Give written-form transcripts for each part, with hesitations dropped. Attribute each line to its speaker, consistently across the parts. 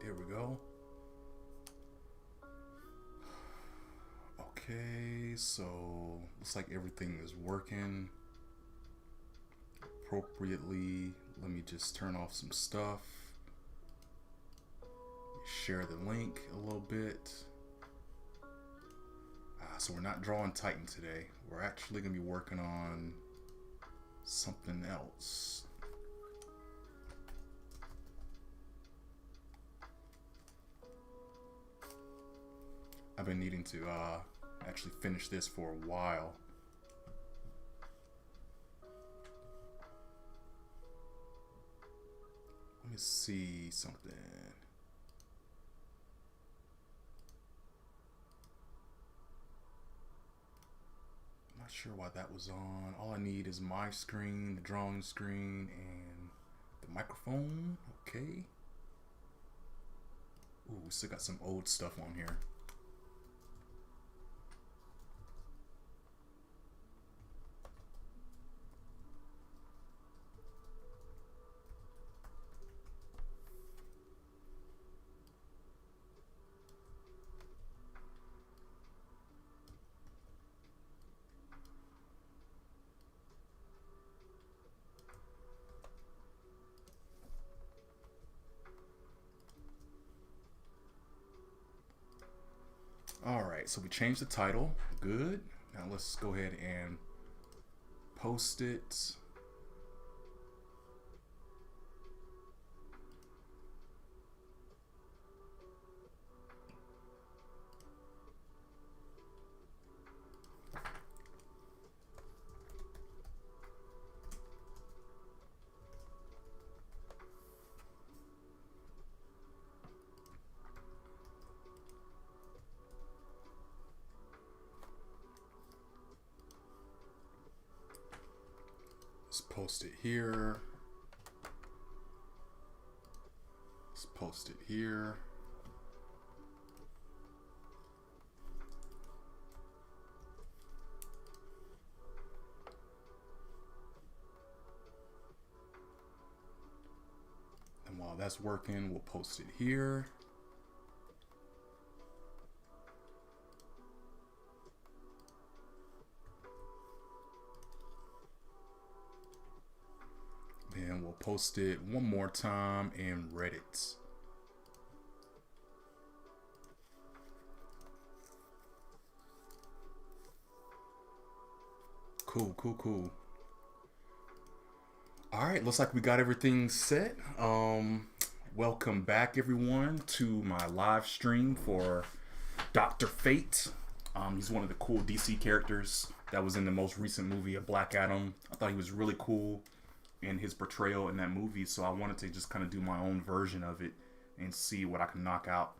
Speaker 1: there we go. Okay, so looks like everything is working appropriately. Let me just turn off some stuff. Share the link a little bit. So we're not drawing Titan today. We're actually going to be working on something else. I've been needing to actually finish this for a while. Let me see something. Not sure why that was on. All I need is my screen, the drawing screen, and the microphone. Okay. Ooh, we still got some old stuff on here. Alright, so we changed the title. Good. Now let's go ahead and post it. Let's post it here. Let's post it here. And while that's working, we'll post it here. Then we'll post it one more time in Reddit. Cool, cool, cool. All right, looks like we got everything set. Welcome back, everyone, to my live stream for Dr. Fate. He's one of the cool DC characters that was in the most recent movie of Black Adam. I thought he was really cool in his portrayal in that movie, so I wanted to just kind of do my own version of it and see what I can knock out.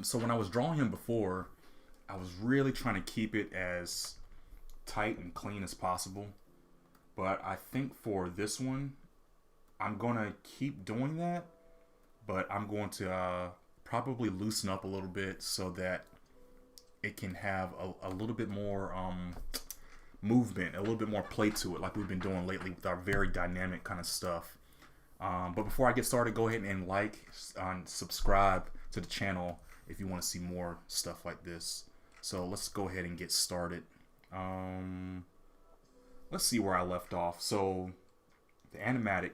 Speaker 1: So when I was drawing him before, I was really trying to keep it as tight and clean as possible, but I think for this one I'm gonna keep doing that, but I'm going to probably loosen up a little bit so that it can have a little bit more movement, a little bit more play to it, like we've been doing lately with our very dynamic kind of stuff. But before I get started, go ahead and like and subscribe to the channel if you want to see more stuff like this. So let's go ahead and get started. Let's see where I left off. So the animatic,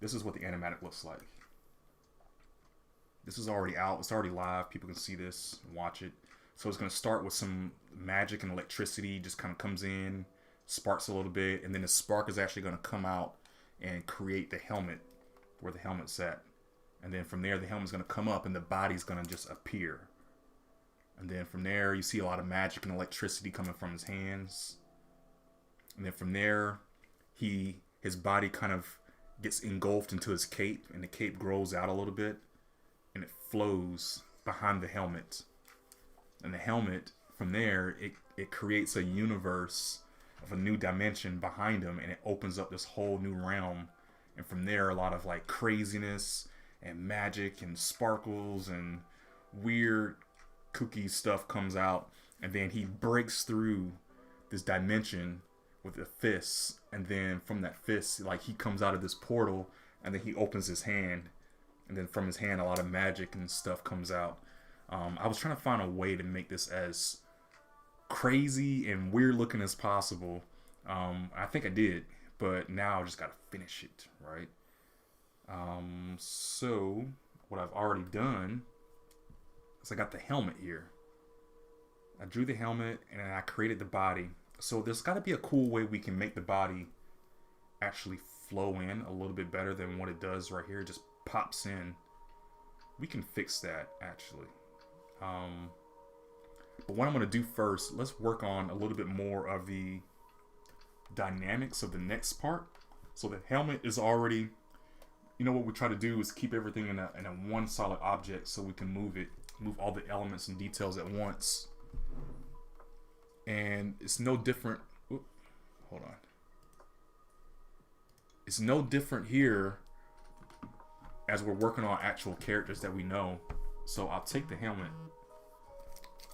Speaker 1: this is what the animatic looks like. This is already out, it's already live, people can see this and watch it. So it's going to start with some magic and electricity, just kind of comes in, sparks a little bit, and then the spark is actually going to come out and create the helmet, where the helmet's at. And then from there, the helmet's going to come up and the body's going to just appear. And then from there, you see a lot of magic and electricity coming from his hands. And then from there, his body kind of gets engulfed into his cape, and the cape grows out a little bit, and it flows behind the helmet. And the helmet, from there, it creates a universe of a new dimension behind him, and it opens up this whole new realm. And from there, a lot of like craziness and magic and sparkles and weird kooky stuff comes out. And then he breaks through this dimension with a fist, and then from that fist, like, he comes out of this portal, and then he opens his hand, and then from his hand a lot of magic and stuff comes out. I was trying to find a way to make this as crazy and weird looking as possible. I think I did, but now I just gotta finish it, right? So what I've already done is I got the helmet here. I drew the helmet and then I created the body. So there's got to be a cool way we can make the body actually flow in a little bit better than what it does right here. It just pops in. We can fix that actually. But what I'm going to do first, let's work on a little bit more of the dynamics of the next part. So the helmet is already, you know, what we try to do is keep everything in a one solid object so we can move all the elements and details at once. And it's no different. Hold on. It's no different here as we're working on actual characters that we know. So I'll take the helmet.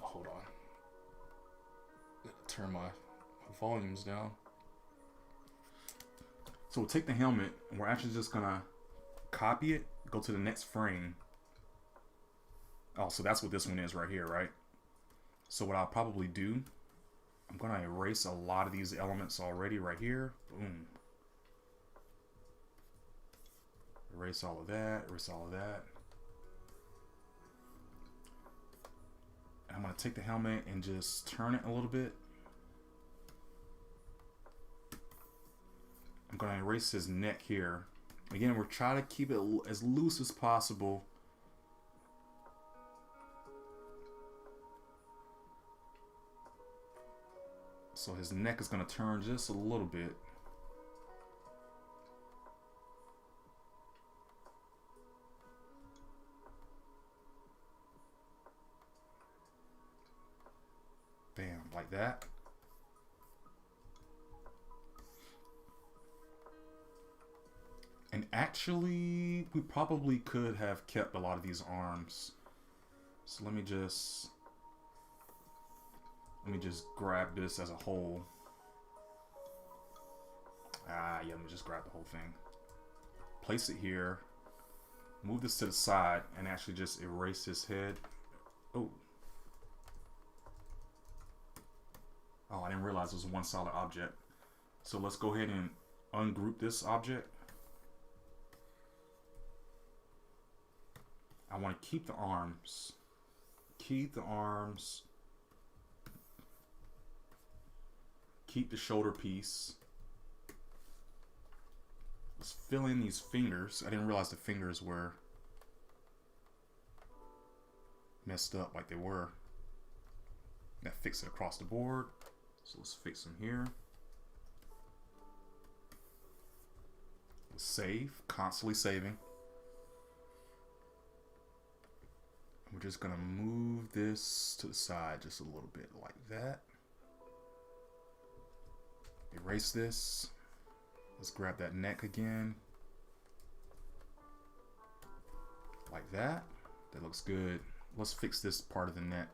Speaker 1: Hold on. Turn my volumes down. So we'll take the helmet and we're actually just gonna copy it, go to the next frame. Oh, so that's what this one is right here, right? So what I'll probably do, I'm going to erase a lot of these elements already right here. Boom. Erase all of that. Erase all of that. And I'm going to take the helmet and just turn it a little bit. I'm going to erase his neck here. Again, we're trying to keep it as loose as possible. So his neck is going to turn just a little bit. Bam, like that. And actually, we probably could have kept a lot of these arms. So let me just grab this as a whole. Yeah, let me just grab the whole thing. Place it here. Move this to the side and actually just erase his head. Oh, I didn't realize it was one solid object. So let's go ahead and ungroup this object. I want to keep the arms. Keep the arms. Keep the shoulder piece. Let's fill in these fingers. I didn't realize the fingers were messed up like they were. Now fix it across the board. So let's fix them here. Let's save. Constantly saving. We're just gonna move this to the side just a little bit like that. Erase this. Let's grab that neck again. Like that. That looks good. Let's fix this part of the neck.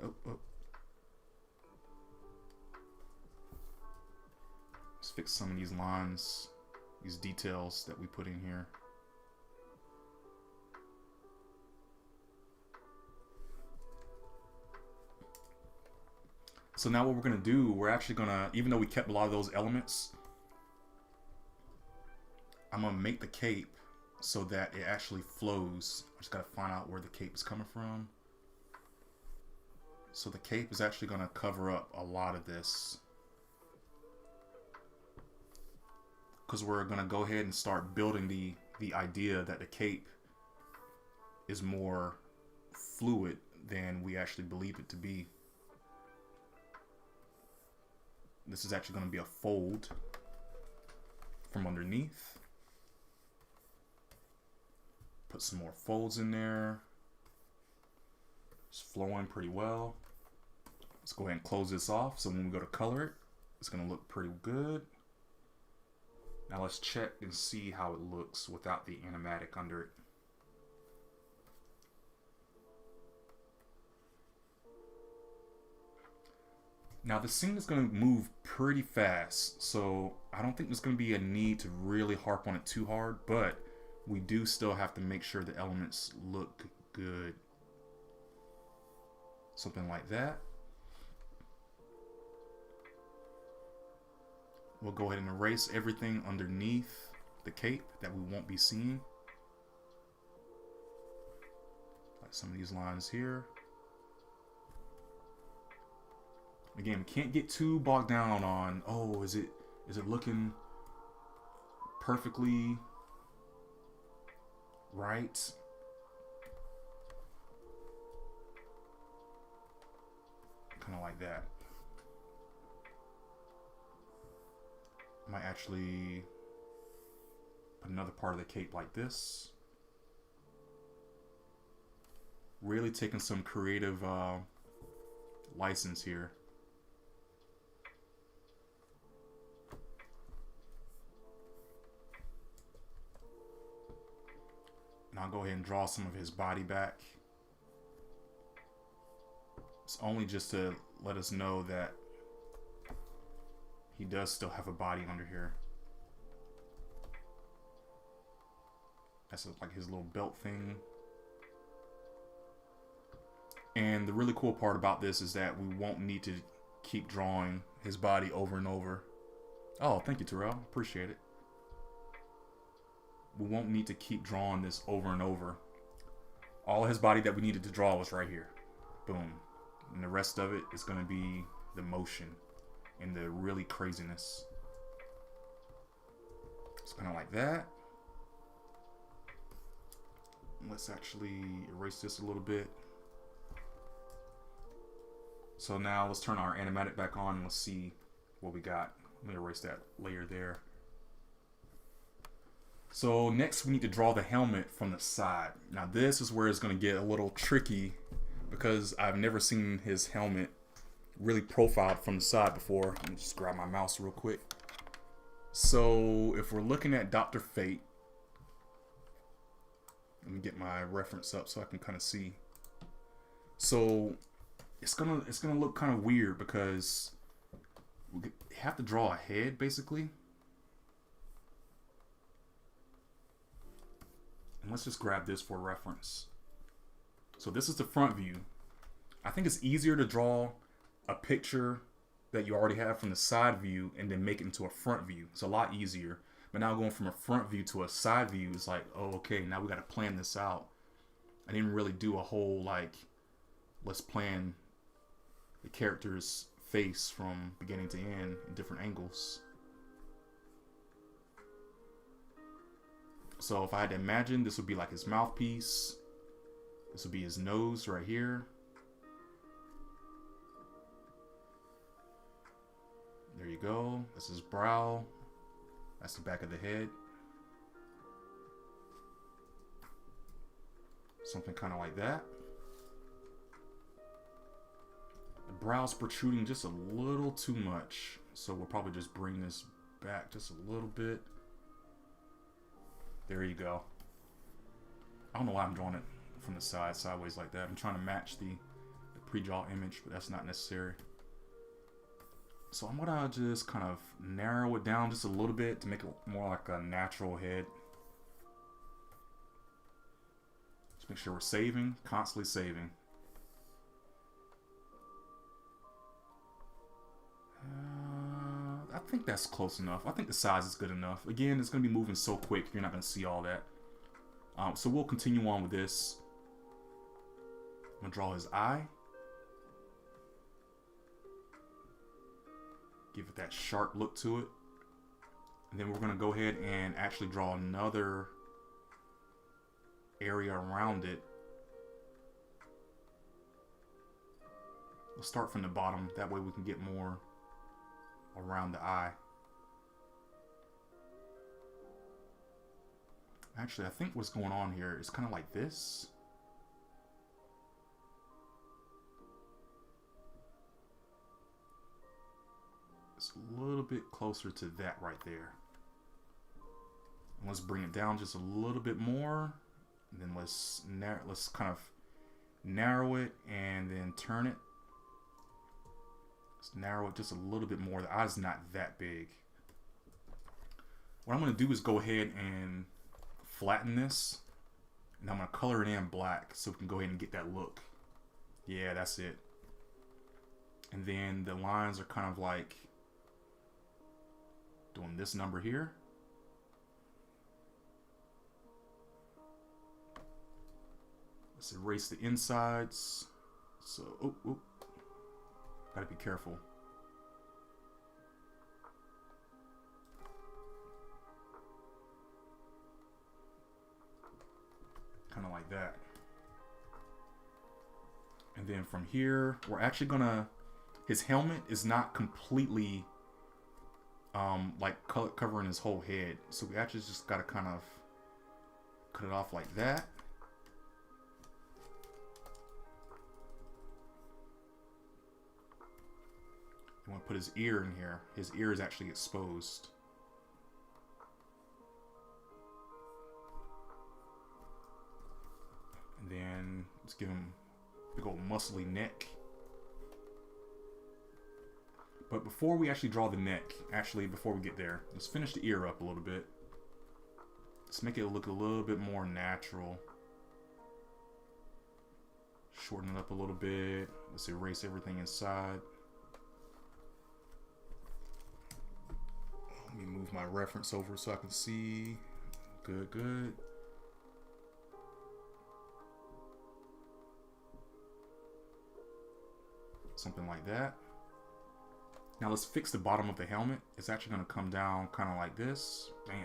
Speaker 1: Oh. Let's fix some of these lines, these details that we put in here. So now what we're gonna do, we're actually gonna, even though we kept a lot of those elements, I'm gonna make the cape so that it actually flows. I just gotta find out where the cape is coming from. So the cape is actually gonna cover up a lot of this, because we're gonna go ahead and start building the idea that the cape is more fluid than we actually believe it to be. This is actually going to be a fold from underneath. Put some more folds in there. It's flowing pretty well. Let's go ahead and close this off. So when we go to color it, it's going to look pretty good. Now let's check and see how it looks without the animatic under it. Now the scene is going to move pretty fast, so I don't think there's going to be a need to really harp on it too hard, but we do still have to make sure the elements look good. Something like that. We'll go ahead and erase everything underneath the cape that we won't be seeing. Like some of these lines here. Again, we can't get too bogged down on, oh, is it looking perfectly right? Kind of like that. Might actually put another part of the cape like this. Really taking some creative license here. And I'll go ahead and draw some of his body back. It's only just to let us know that he does still have a body under here. That's like his little belt thing. And the really cool part about this is that we won't need to keep drawing his body over and over. Oh, thank you, Terrell. Appreciate it. We won't need to keep drawing this over and over. All his body that we needed to draw was right here. Boom. And the rest of it is going to be the motion and the really craziness. It's kind of like that. Let's actually erase this a little bit. So now let's turn our animatic back on and let's see what we got. Let me erase that layer there. So next we need to draw the helmet from the side. Now this is where it's going to get a little tricky because I've never seen his helmet really profiled from the side before. Let me just grab my mouse real quick. So if we're looking at Dr. Fate, let me get my reference up so I can kind of see. So it's gonna look kind of weird because we have to draw a head basically. And let's just grab this for reference. So this is the front view. I think it's easier to draw a picture that you already have from the side view and then make it into a front view. It's a lot easier. But now going from a front view to a side view is like, oh, okay, now we got to plan this out. I didn't really do a whole like, let's plan the character's face from beginning to end in different angles. So if I had to imagine, this would be like his mouthpiece. This would be his nose right here. There you go. That's his brow. That's the back of the head. Something kind of like that. The brow's protruding just a little too much. So we'll probably just bring this back just a little bit. There you go. I don't know why I'm drawing it from the side, sideways like that. I'm trying to match the pre-draw image, but that's not necessary. So I'm gonna just kind of narrow it down just a little bit to make it more like a natural head. Just make sure we're saving, constantly saving. I think that's close enough. I think the size is good enough. Again, it's gonna be moving so quick, you're not gonna see all that. So we'll continue on with this. I'm gonna draw his eye. Give it that sharp look to it. And then we're going to go ahead and actually draw another area around it. We'll start from the bottom. That way we can get more around the eye. Actually, I think what's going on here is kind of like this. It's a little bit closer to that right there. And let's bring it down just a little bit more. And then let's kind of narrow it and then turn it. Let's narrow it just a little bit more. The eye's not that big. What I'm going to do is go ahead and flatten this. And I'm going to color it in black so we can go ahead and get that look. Yeah, that's it. And then the lines are kind of like doing this number here. Let's erase the insides. So, gotta be careful. Kind of like that. And then from here, we're actually gonna, his helmet is not completely like covering his whole head. So we actually just gotta kind of cut it off like that. I'm gonna put his ear in here. His ear is actually exposed. And then let's give him a big old muscly neck. But before we actually draw the neck, before we get there, let's finish the ear up a little bit. Let's make it look a little bit more natural. Shorten it up a little bit. Let's erase everything inside. Let me move my reference over so I can see. Good, good. Something like that. Now let's fix the bottom of the helmet. It's actually going to come down kind of like this. Bam.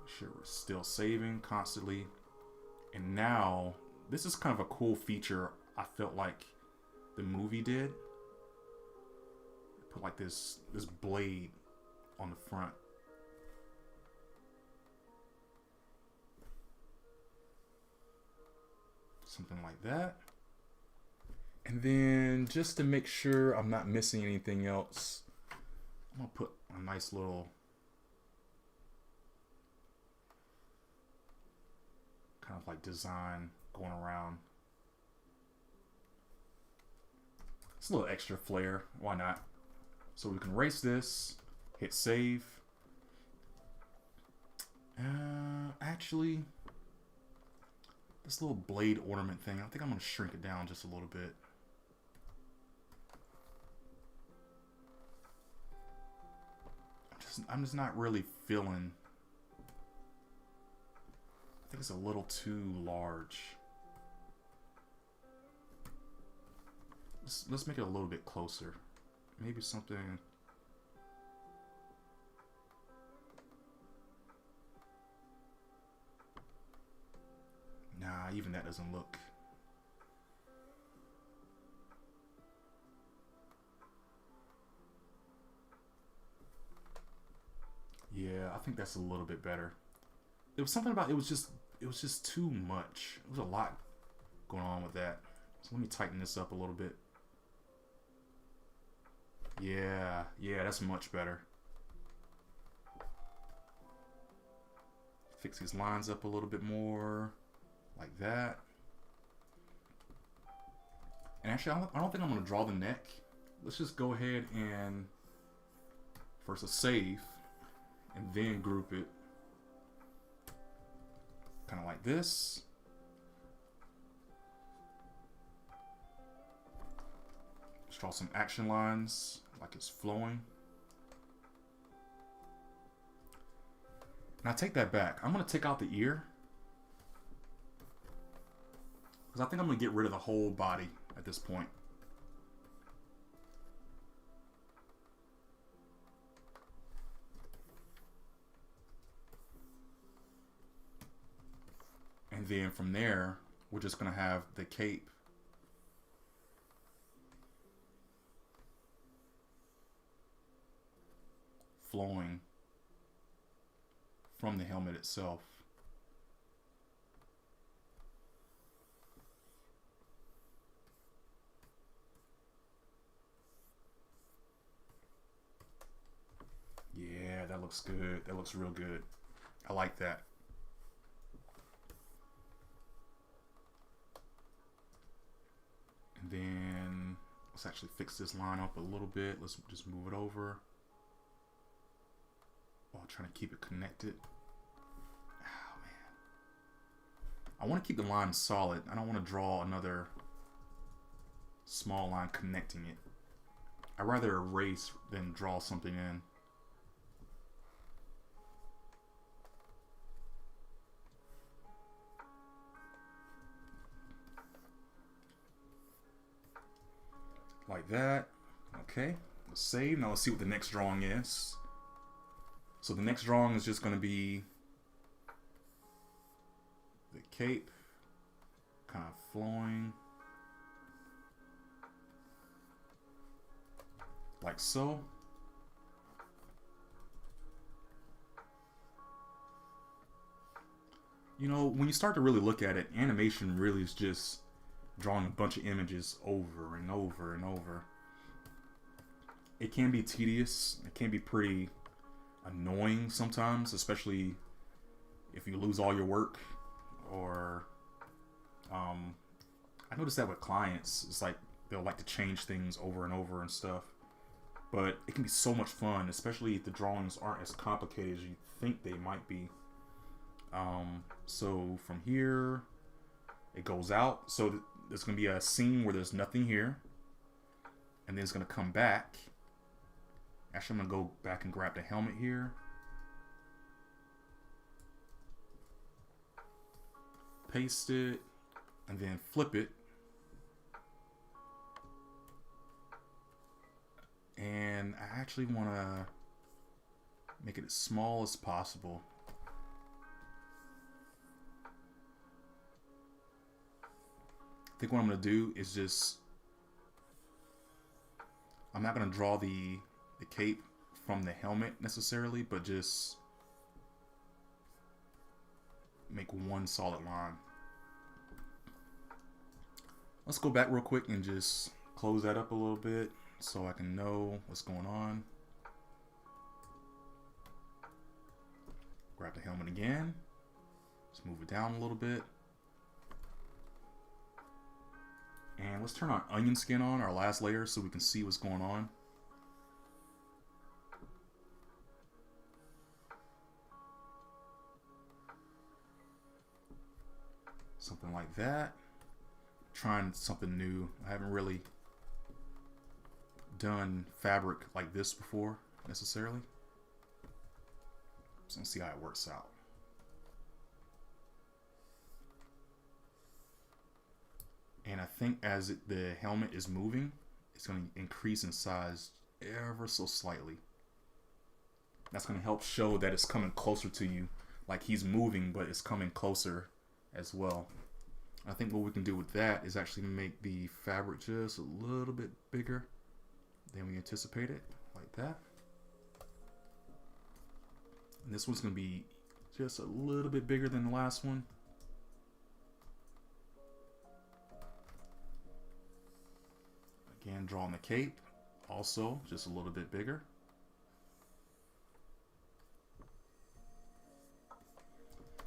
Speaker 1: Make sure we're still saving constantly. And now, this is kind of a cool feature I felt like the movie did. Put like this blade on the front. Something like that. And then just to make sure I'm not missing anything else, I'm gonna put a nice little kind of like design going around. It's a little extra flair, why not? So we can erase this, hit save. Actually, this little blade ornament thing, I think I'm gonna shrink it down just a little bit. I'm just not really feeling. I think it's a little too large. Let's make it a little bit closer. Maybe something. Nah, even that doesn't look. Yeah, I think that's a little bit better. There was something about it was just too much. There was a lot going on with that. So let me tighten this up a little bit. Yeah, that's much better. Fix these lines up a little bit more, like that. And actually, I don't think I'm gonna draw the neck. Let's just go ahead and first a save. And then group it kind of like this. Let's draw some action lines like it's flowing. And I take that back. I'm going to take out the ear. Because I think I'm going to get rid of the whole body at this point. And then from there, we're just going to have the cape flowing from the helmet itself. Yeah, that looks good. That looks real good. I like that. And then Let's actually fix this line up a little bit. Let's just move it over while trying to keep it connected. Oh man, I want to keep the line solid. I don't want to draw another small line connecting it. I'd rather erase than draw something in. Like that. Okay, let's save. Now let's see what the next drawing is. So the next drawing is just going to be the cape kind of flowing like so. You know, when you start to really look at it, animation really is just drawing a bunch of images over and over and over. It can be tedious. It can be pretty annoying sometimes, especially if you lose all your work. Or I noticed that with clients, it's like they'll like to change things over and over and stuff. But it can be so much fun, especially if the drawings aren't as complicated as you think they might be. So from here, it goes out. So there's going to be a scene where there's nothing here. And then it's going to come back. Actually, I'm going to go back and grab the helmet here. Paste it. And then flip it. And I actually want to make it as small as possible. I think what I'm going to do is just, I'm not going to draw the cape from the helmet necessarily, but just make one solid line. Let's go back real quick and just close that up a little bit so I can know what's going on. Grab the helmet again. Let's move it down a little bit. And let's turn our onion skin on, our last layer, so we can see what's going on. Something like that. Trying something new. I haven't really done fabric like this before, necessarily. So let's see how it works out. And I think as the helmet is moving, it's going to increase in size ever so slightly. That's going to help show that it's coming closer to you. Like he's moving, but it's coming closer as well. I think what we can do with that is actually make the fabric just a little bit bigger than we anticipated, like that. And this one's going to be just a little bit bigger than the last one. Again, drawing the cape, also just a little bit bigger.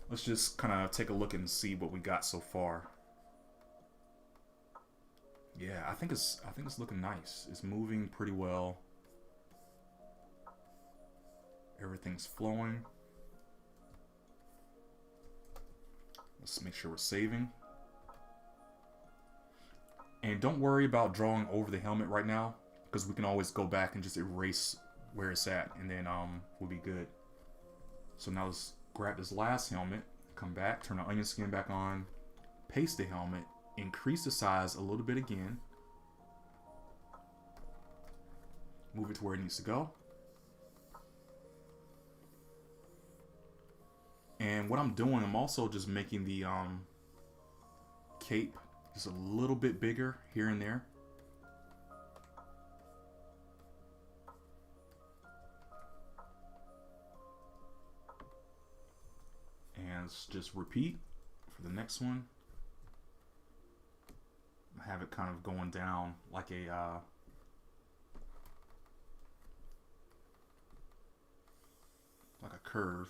Speaker 1: Let's just kind of take a look and see what we got so far. Yeah, I think it's looking nice. It's moving pretty well. Everything's flowing. Let's make sure we're saving. And don't worry about drawing over the helmet right now, because we can always go back and just erase where it's at, and then we'll be good. So now let's grab this last helmet, come back, turn the onion skin back on, paste the helmet, increase the size a little bit again, move it to where it needs to go. And what I'm doing, I'm also just making the cape just a little bit bigger here and there. And let's just repeat for the next one. Have it kind of going down like a curve.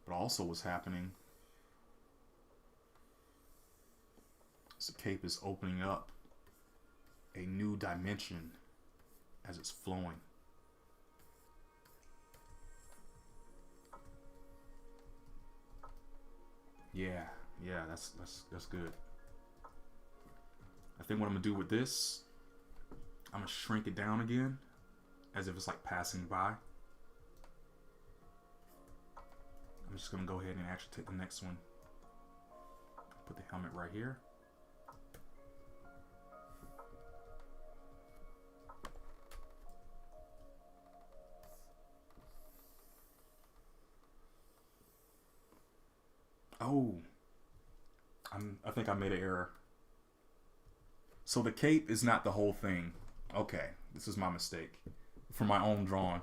Speaker 1: But also what's happening This cape is opening up a new dimension as it's flowing. Yeah, that's good. I think what I'm gonna do with this, I'm gonna shrink it down again, as if it's like passing by. I'm just gonna go ahead and actually take the next one. Put the helmet right here. Oh, I think I made an error. So the cape is not the whole thing. Okay, this is my mistake for my own drawing.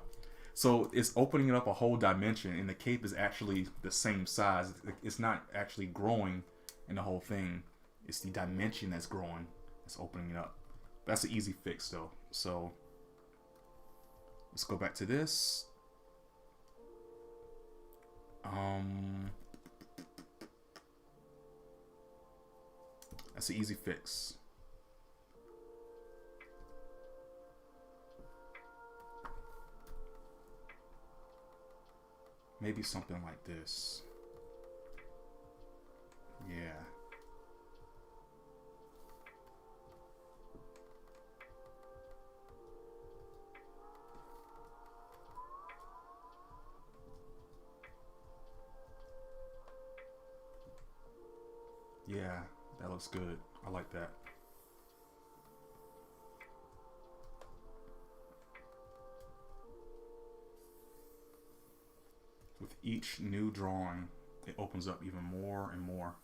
Speaker 1: So it's opening up a whole dimension, and the cape is actually the same size. It's not actually growing in the whole thing. It's the dimension that's growing. It's opening it up. That's an easy fix though. So let's go back to this. That's an easy fix. Maybe something like this. Yeah. Yeah, that looks good. I like that. With each new drawing, it opens up even more and more.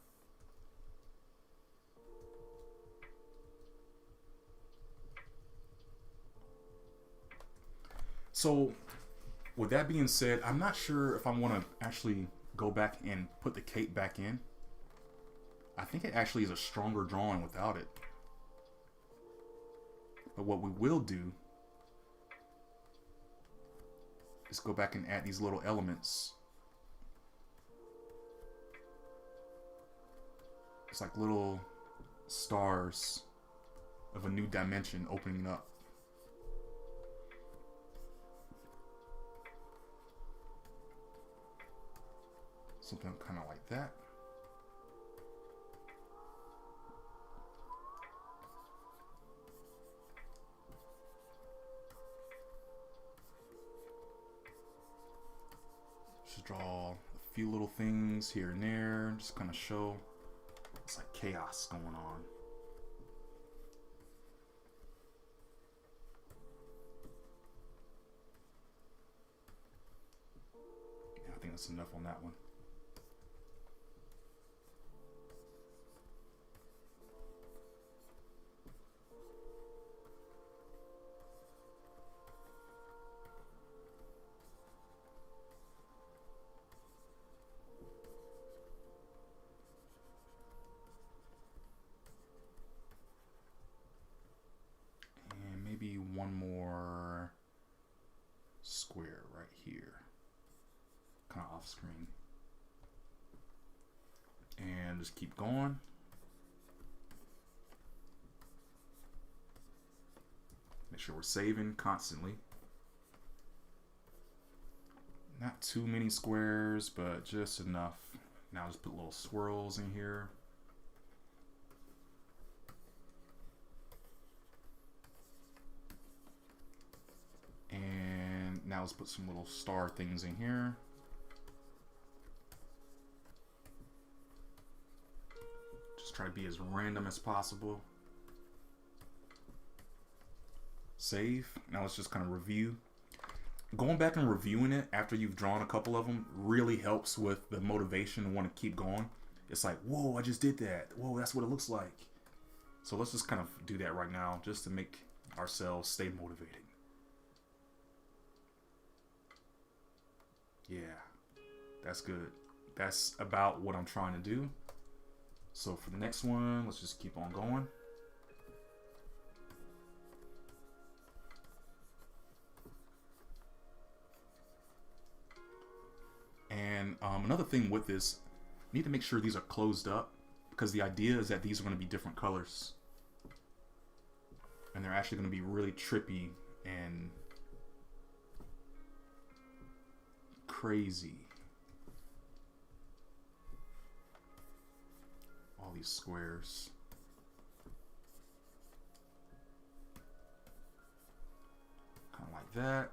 Speaker 1: So, with that being said, I'm not sure if I want to actually go back and put the cape back in. I think it actually is a stronger drawing without it. But what we will do is go back and add these little elements. It's like little stars of a new dimension opening up. Something kind of like that. Just draw a few little things here and there, just kind of show it's like chaos going on. Yeah, I think that's enough on that one. One more square right here, kind of off screen, and just keep going. Make sure we're saving constantly. Not too many squares, but just enough. Now just put little swirls in here. And now let's put some little star things in here. Just try to be as random as possible. Save. Now let's just kind of review. Going back and reviewing it after you've drawn a couple of them really helps with the motivation to want to keep going. It's like, whoa, I just did that. Whoa, that's what it looks like. So let's just kind of do that right now just to make ourselves stay motivated. Yeah, that's good. That's about what I'm trying to do. So for the next one, let's just keep on going. And another thing with this, I need to make sure these are closed up because the idea is that these are going to be different colors. And they're actually going to be really trippy and crazy. All these squares. Kind of like that.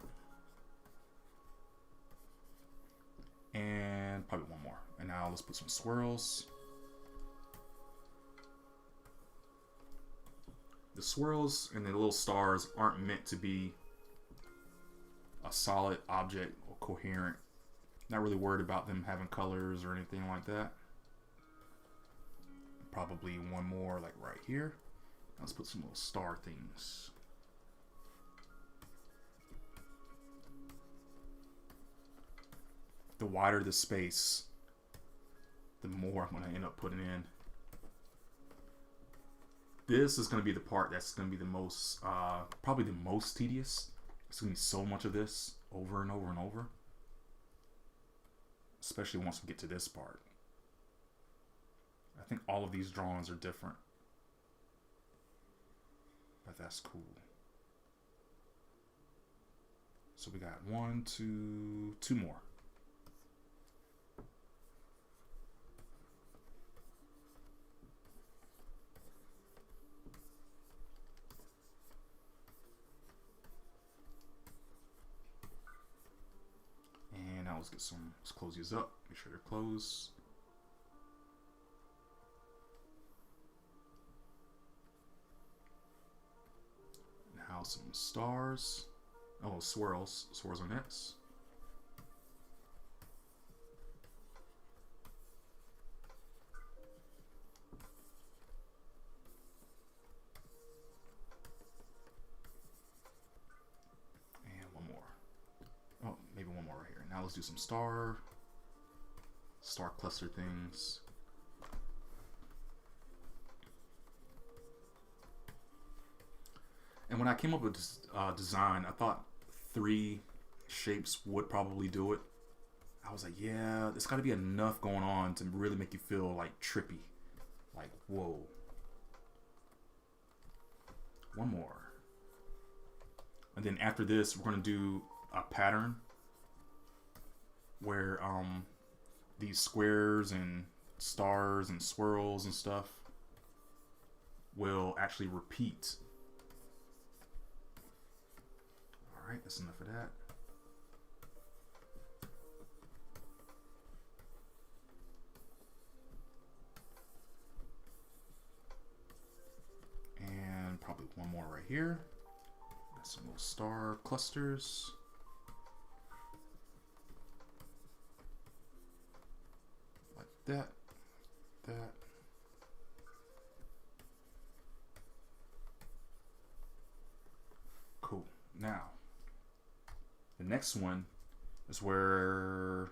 Speaker 1: And probably one more. And now let's put some swirls. The swirls and the little stars aren't meant to be a solid object or coherent. Not really worried about them having colors or anything like that. Probably one more like right here. Let's put some little star things. The wider the space, the more I'm going to end up putting in. This is going to be the part that's going to be the most, probably the most tedious. It's going to be so much of this over and over and over. Especially once we get to this part. I think all of these drawings are different. But that's cool. So we got two more. And now let's close these up. Make sure they're closed. Now some stars. Oh, swirls. Swirls are next. And one more. Oh, maybe one more right here. Now let's do some star cluster things. And when I came up with this design, I thought 3 shapes would probably do it. I was like, yeah, there's got to be enough going on to really make you feel like trippy. Like, whoa. One more. And then after this, we're going to do a pattern where these squares and stars and swirls and stuff will actually repeat. Alright, that's enough of that. And probably one more right here. Got some little star clusters. Like that. That. Cool. Now, the next one is where,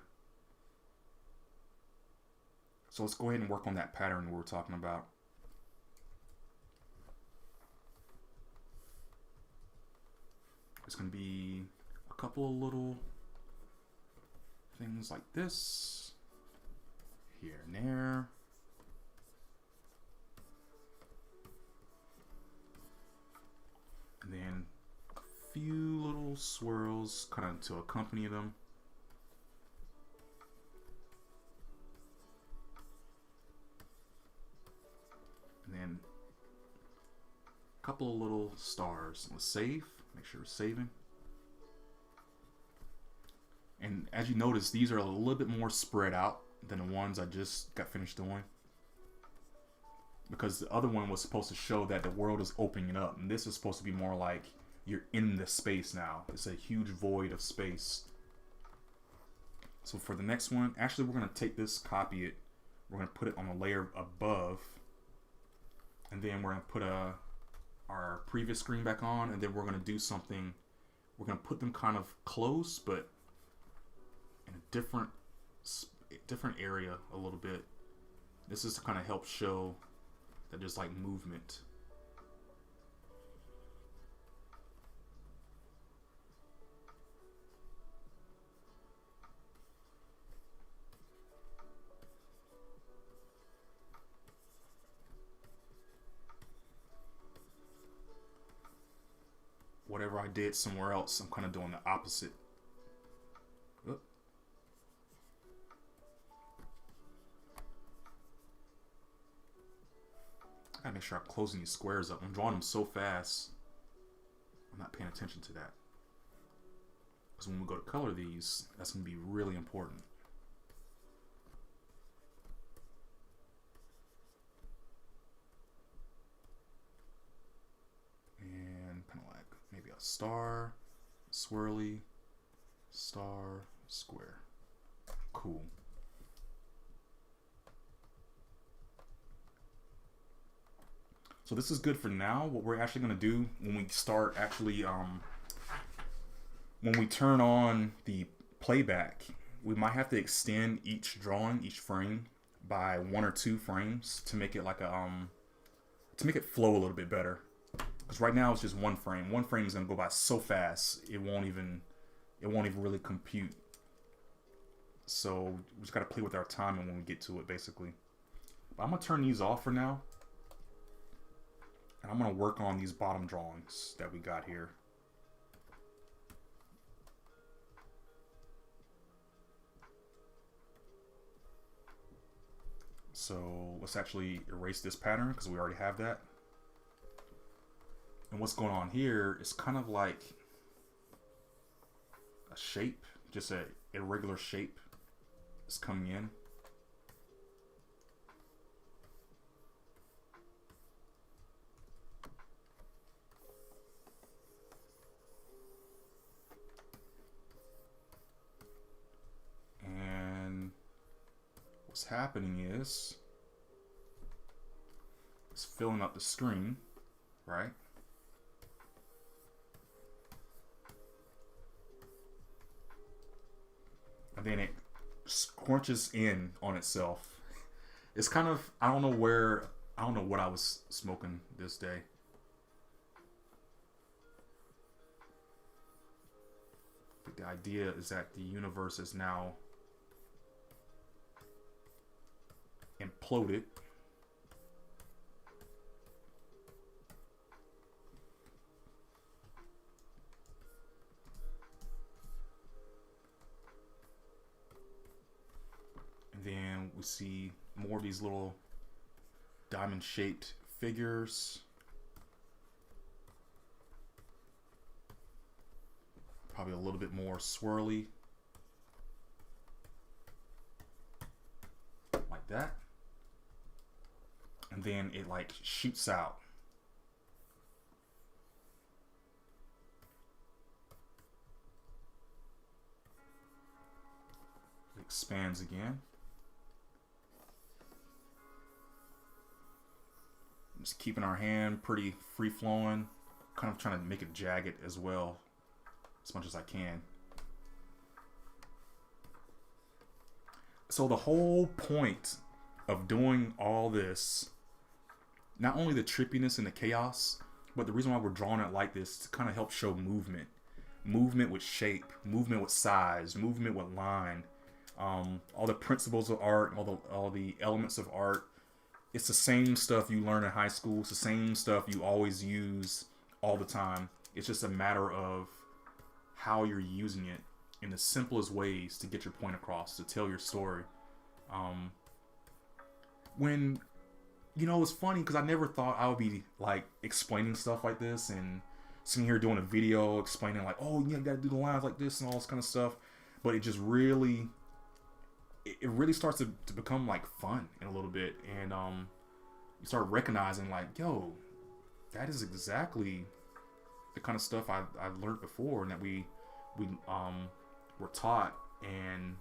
Speaker 1: so let's go ahead and work on that pattern we were talking about. It's going to be a couple of little things like this, here and there. And then few little swirls kind of to accompany them. And then a couple of little stars. Let's save. Make sure we're saving. And as you notice, these are a little bit more spread out than the ones I just got finished doing. Because the other one was supposed to show that the world is opening up. And this is supposed to be more like you're in the space now. It's a huge void of space. So for the next one, actually we're going to take this, copy it. We're going to put it on a layer above. And then we're going to put our previous screen back on. And then we're going to do something. We're going to put them kind of close, but in a different area a little bit. This is to kind of help show that there's like movement. I did somewhere else. I'm kind of doing the opposite. Oop. I gotta make sure I'm closing these squares up. I'm drawing them so fast, I'm not paying attention to that. Because when we go to color these, that's going to be really important. And kind of like maybe a star, swirly, star, square. Cool. So this is good for now. What we're actually going to do when we start actually, when we turn on the playback, we might have to extend each drawing, each frame, by 1 or 2 frames to make it like a, to make it flow a little bit better. Because right now it's just 1 frame. 1 frame is going to go by so fast, it won't even really compute. So we just got to play with our timing when we get to it, basically. But I'm going to turn these off for now. And I'm going to work on these bottom drawings that we got here. So let's actually erase this pattern because we already have that. And what's going on here is kind of like a shape, just a irregular shape is coming in. And what's happening is it's filling up the screen, right? And then it scrunches in on itself. It's kind of, I don't know what I was smoking this day. But the idea is that the universe is now imploded. And then we see more of these little diamond-shaped figures. Probably a little bit more swirly. Like that. And then it like shoots out. It expands again. Just keeping our hand pretty free flowing, kind of trying to make it jagged as well, as much as I can. So the whole point of doing all this, not only the trippiness and the chaos, but the reason why we're drawing it like this is to kind of help show movement. Movement with shape, movement with size, movement with line. All the principles of art, all the elements of art. It's the same stuff you learn in high school. It's the same stuff you always use all the time. It's just a matter of how you're using it in the simplest ways to get your point across, to tell your story. When, you know, it's funny because I never thought I would be like explaining stuff like this and sitting here doing a video explaining like, oh, yeah, you gotta do the lines like this and all this kind of stuff. But it just really, it really starts to become like fun in a little bit, and you start recognizing like, yo, that is exactly the kind of stuff I've learned before and that we were taught. And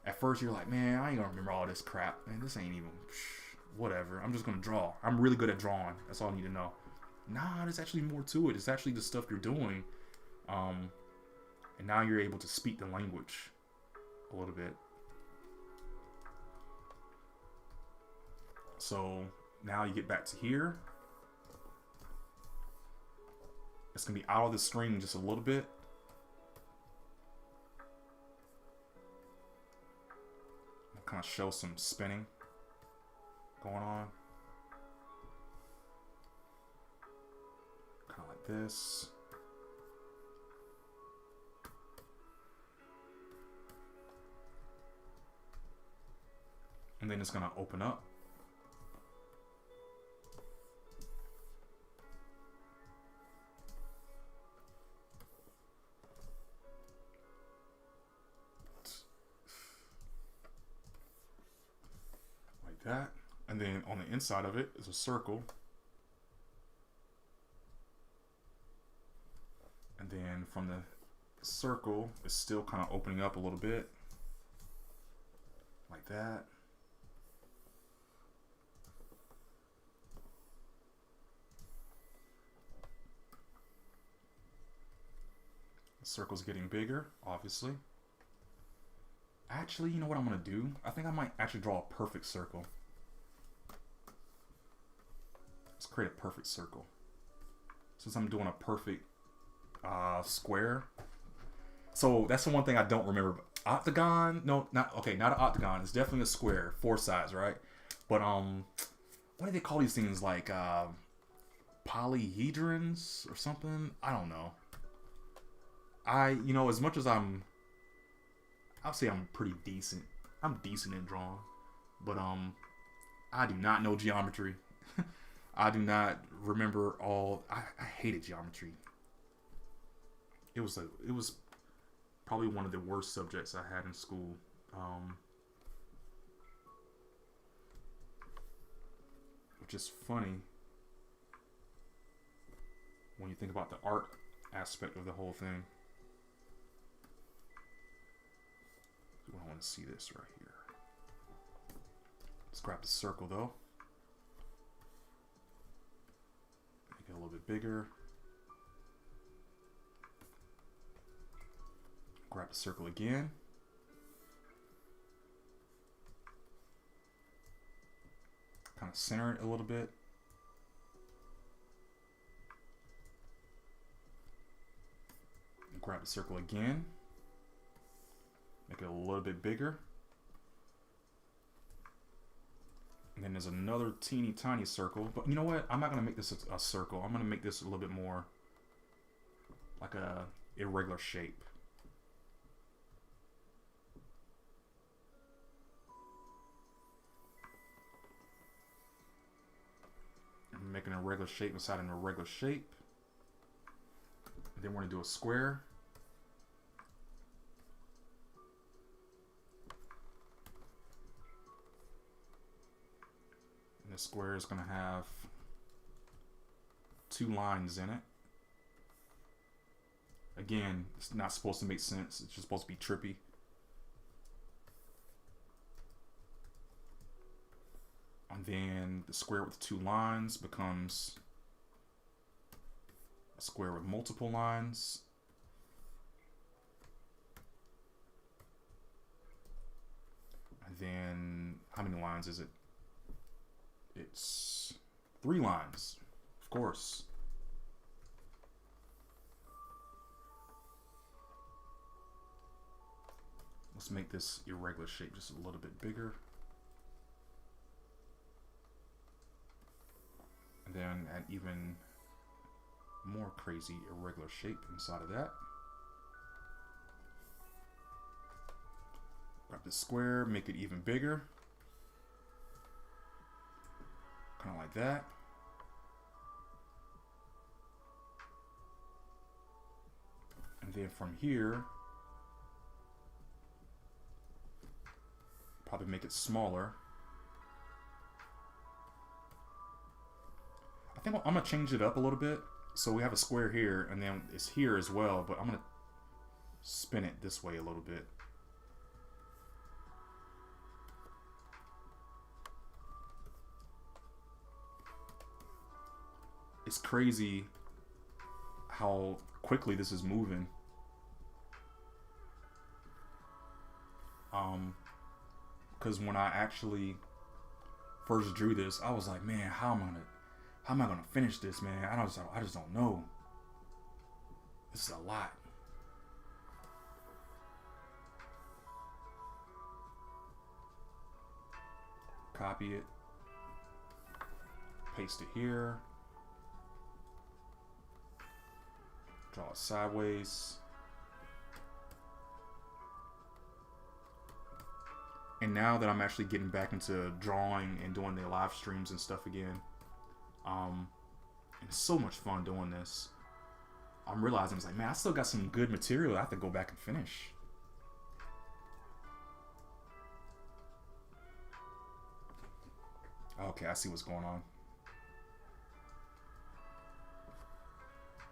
Speaker 1: at first you're like, man, I ain't gonna remember all this crap, man, this ain't even whatever, I'm just gonna draw, I'm really good at drawing, that's all I need to know. Nah, there's actually more to it. It's actually the stuff you're doing, and now you're able to speak the language a little bit. So now you get back to here. It's gonna be out of the screen just a little bit. I'll kind of show some spinning going on. Kind of like this. And then it's gonna open up. Like that. And then on the inside of it is a circle. And then from the circle, it's still kind of opening up a little bit. Like that. The circle's getting bigger, obviously. Actually, you know what I'm going to do? I think I might actually draw a perfect circle. Let's create a perfect circle. Since I'm doing a perfect square. So that's the one thing I don't remember. Octagon? No, not okay. Not an octagon. It's definitely a square, 4 sides, right? But what do they call these things? Like polyhedrons or something? I don't know. You know, as much as I'll say I'm pretty decent. I'm decent in drawing, but I do not know geometry. I do not remember all. I hated geometry. It was probably one of the worst subjects I had in school. Which is funny when you think about the art aspect of the whole thing. I want to see this right here. Let's grab the circle though. Make it a little bit bigger. Grab the circle again. Kind of center it a little bit. And grab the circle again. Make it a little bit bigger. And then there's another teeny tiny circle. But you know what? I'm not going to make this a circle. I'm going to make this a little bit more like a irregular shape. I'm making a regular shape inside an irregular shape. And then we're going to do a square. The square is going to have 2 lines in it. Again, it's not supposed to make sense. It's just supposed to be trippy. And then the square with 2 lines becomes a square with multiple lines. And then, how many lines is it? It's 3 lines, of course. Let's make this irregular shape just a little bit bigger. And then add even more crazy irregular shape inside of that. Grab the square, make it even bigger. Kind of like that. And then from here, probably make it smaller. I think I'm going to change it up a little bit. So we have a square here, and then it's here as well, but I'm going to spin it this way a little bit. It's crazy how quickly this is moving. Because when I actually first drew this, I was like, man, how am I gonna finish this, man? I just don't know. This is a lot. Copy it, paste it here. Draw it sideways. And now that I'm actually getting back into drawing and doing the live streams and stuff again, it's so much fun doing this. I'm realizing, it's like, man, I still got some good material I have to go back and finish. Okay, I see what's going on.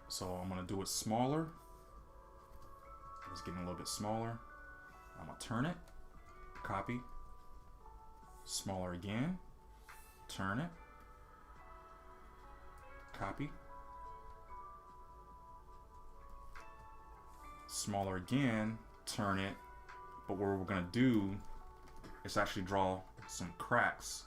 Speaker 1: So I'm gonna do it smaller. It's getting a little bit smaller. I'm gonna turn it, copy, smaller again, turn it, copy, smaller again, turn it, but what we're gonna do is actually draw some cracks.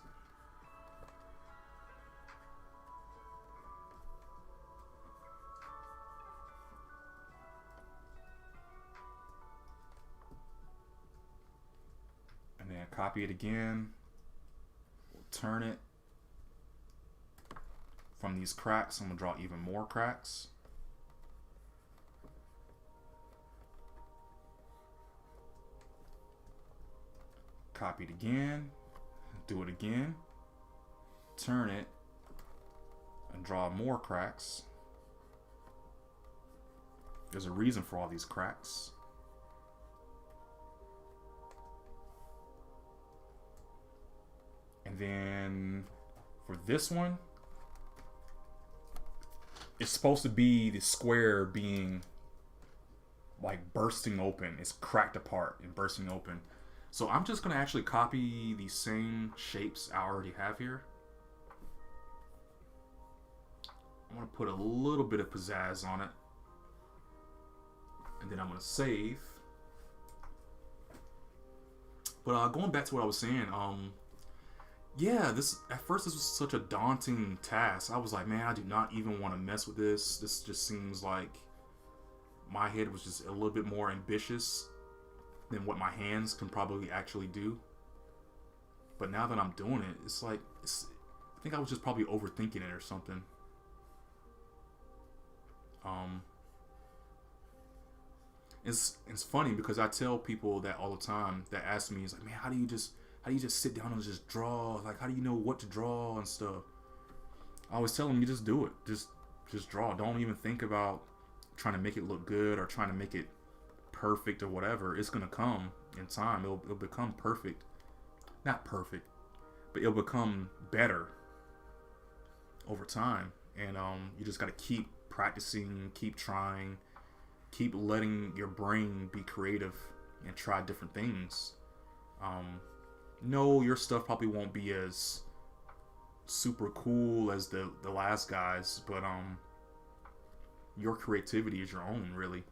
Speaker 1: And then copy it again, we'll turn it. From these cracks, I'm gonna draw even more cracks. Copy it again, do it again, turn it, and draw more cracks. There's a reason for all these cracks. And then for this one, it's supposed to be the square being like bursting open. It's cracked apart and bursting open. So I'm just gonna actually copy the same shapes I already have here. I'm gonna put a little bit of pizzazz on it. And then I'm gonna save. But going back to what I was saying, yeah, at first this was such a daunting task. I was like, man, I do not even want to mess with this. This just seems like my head was just a little bit more ambitious than what my hands can probably actually do. But now that I'm doing it, it's like, I think I was just probably overthinking it or something. It's funny because I tell people that all the time that ask me, it's like, man, how do you just sit down and just draw? Like, how do you know what to draw and stuff? I always tell them, you just do it. Just draw. Don't even think about trying to make it look good or trying to make it perfect or whatever. It's gonna come in time. It'll become perfect. Not perfect, but it'll become better over time. And you just gotta keep practicing, keep trying, keep letting your brain be creative and try different things. No, your stuff probably won't be as super cool as the last guys, but your creativity is your own, really.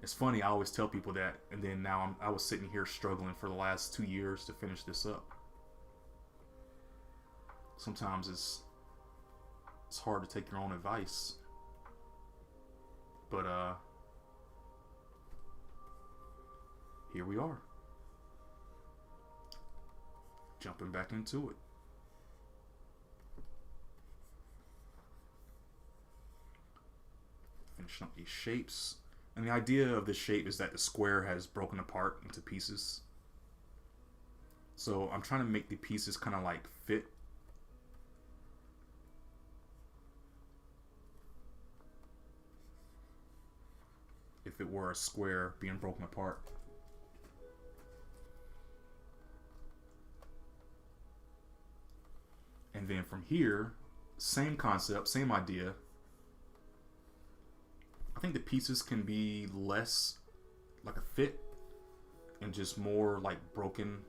Speaker 1: It's funny, I always tell people that, and then now I was sitting here struggling for the last 2 years to finish this up. Sometimes it's hard to take your own advice, but here we are, jumping back into it. Finishing up these shapes. And the idea of this shape is that the square has broken apart into pieces. So I'm trying to make the pieces kind of like fit. If it were a square being broken apart. And then from here, same concept, same idea. I think the pieces can be less like a fit and just more like broken,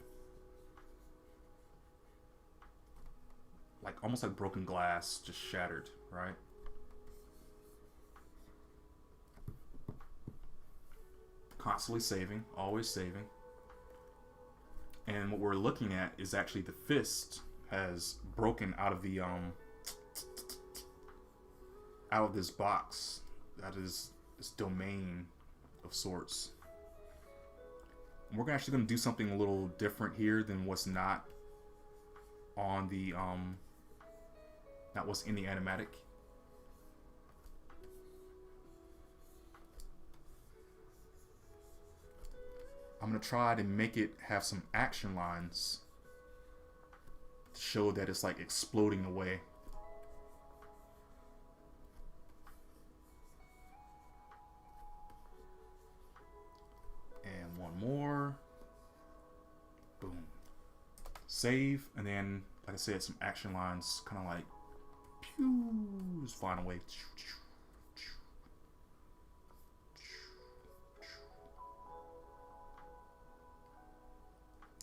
Speaker 1: like almost like broken glass, just shattered, right? Constantly saving, always saving. And what we're looking at is actually the fist has broken out of the out of this box. That is this domain of sorts. And we're actually going to do something a little different here than what's not on the not what's in the animatic. I'm I'm gonna try to make it have some action lines to show that it's like exploding away. And one more. Boom. Save, and then, like I said, some action lines, kind of like, pew, just flying away.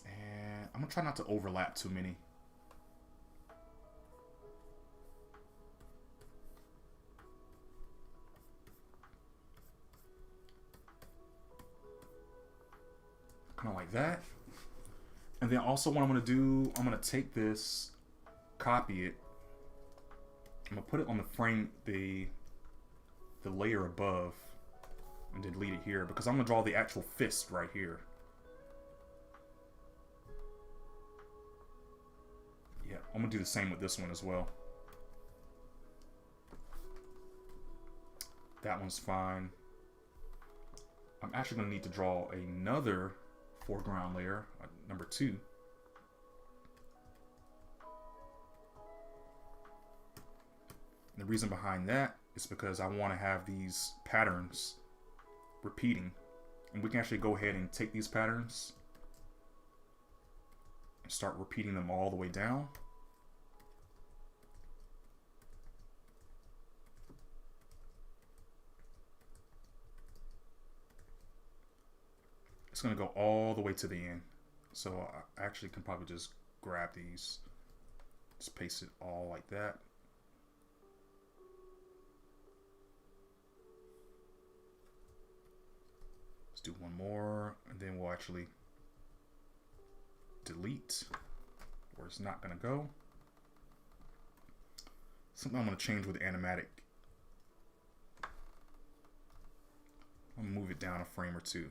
Speaker 1: And I'm gonna try not to overlap too many. Kind of like that. And then also what I'm going to do, I'm going to take this, copy it. I'm going to put it on the frame, the layer above, and then delete it here, because I'm going to draw the actual fist right here. Yeah, I'm going to do the same with this one as well. That one's fine. I'm actually going to need to draw another foreground layer, number 2. And the reason behind that is because I want to have these patterns repeating. And we can actually go ahead and take these patterns and start repeating them all the way down. It's going to go all the way to the end. So I actually can probably just grab these, just paste it all like that. Let's do one more, and then we'll actually delete where it's not going to go. Something I'm going to change with Animatic. I'm going to move it down a frame or two.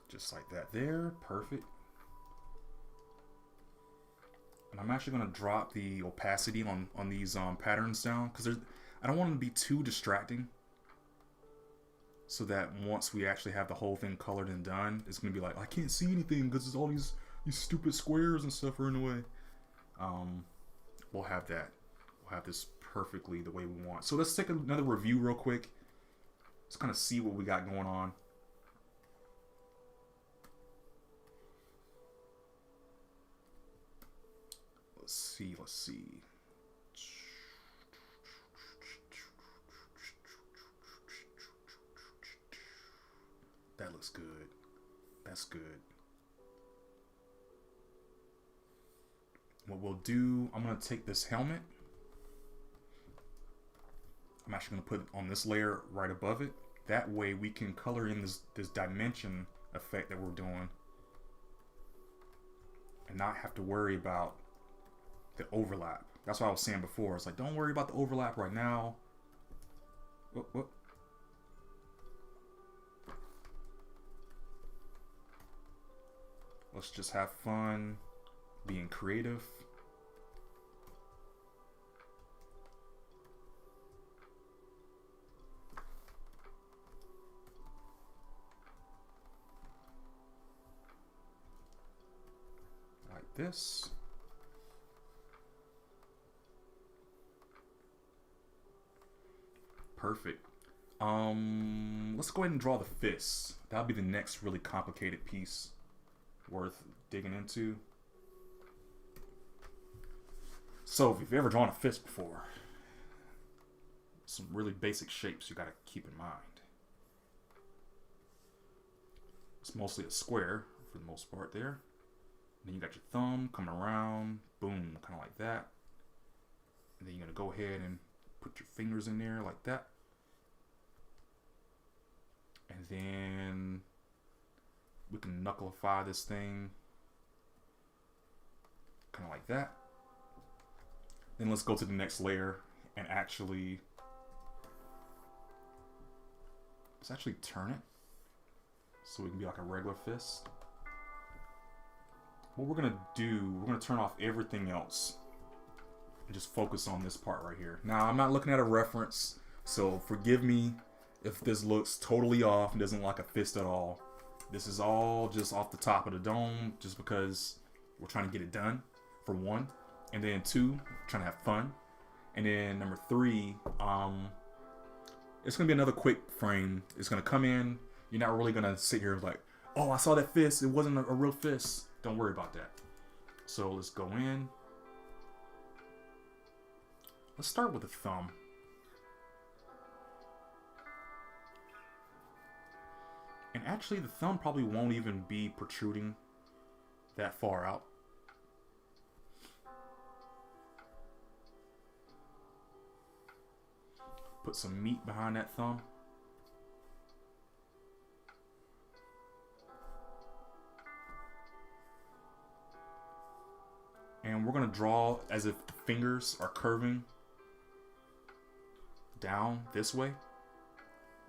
Speaker 1: Just like that there, perfect. And I'm actually going to drop the opacity on these patterns down, because I don't want them to be too distracting, so that once we actually have the whole thing colored and done, it's going to be like, I can't see anything because all these stupid squares and stuff are in the way. We'll have that. We'll have this perfectly the way we want. So let's take another review real quick. Let's kind of see what we got going on. Let's see. That looks good. That's good. What we'll do, I'm going to take this helmet. I'm actually going to put it on this layer right above it. That way we can color in this dimension effect that we're doing and not have to worry about the overlap. That's what I was saying before. It's like, don't worry about the overlap right now. Whoop. Let's just have fun being creative. Like this. Perfect. Let's go ahead and draw the fists. That'll be the next really complicated piece worth digging into. So if you've ever drawn a fist before, some really basic shapes you gotta keep in mind. It's mostly a square for the most part there. And then you got your thumb coming around, boom, kind of like that. And then you're gonna go ahead and put your fingers in there like that. And then we can knuckleify this thing kind of like that. Then let's go to the next layer and actually turn it so we can be like a regular fist. what we're gonna do, we're gonna turn off everything else and just focus on this part right here. Now, I'm not looking at a reference, so forgive me if this looks totally off and doesn't look like a fist at all. This is all just off the top of the dome, just because we're trying to get it done, for one. And then two, trying to have fun. And then number three, it's gonna be another quick frame. It's gonna come in. You're not really gonna sit here like, oh, I saw that fist. It wasn't a real fist. Don't worry about that. So let's go in. Let's start with the thumb. And actually, the thumb probably won't even be protruding that far out. Put some meat behind that thumb. And we're going to draw as if the fingers are curving down this way.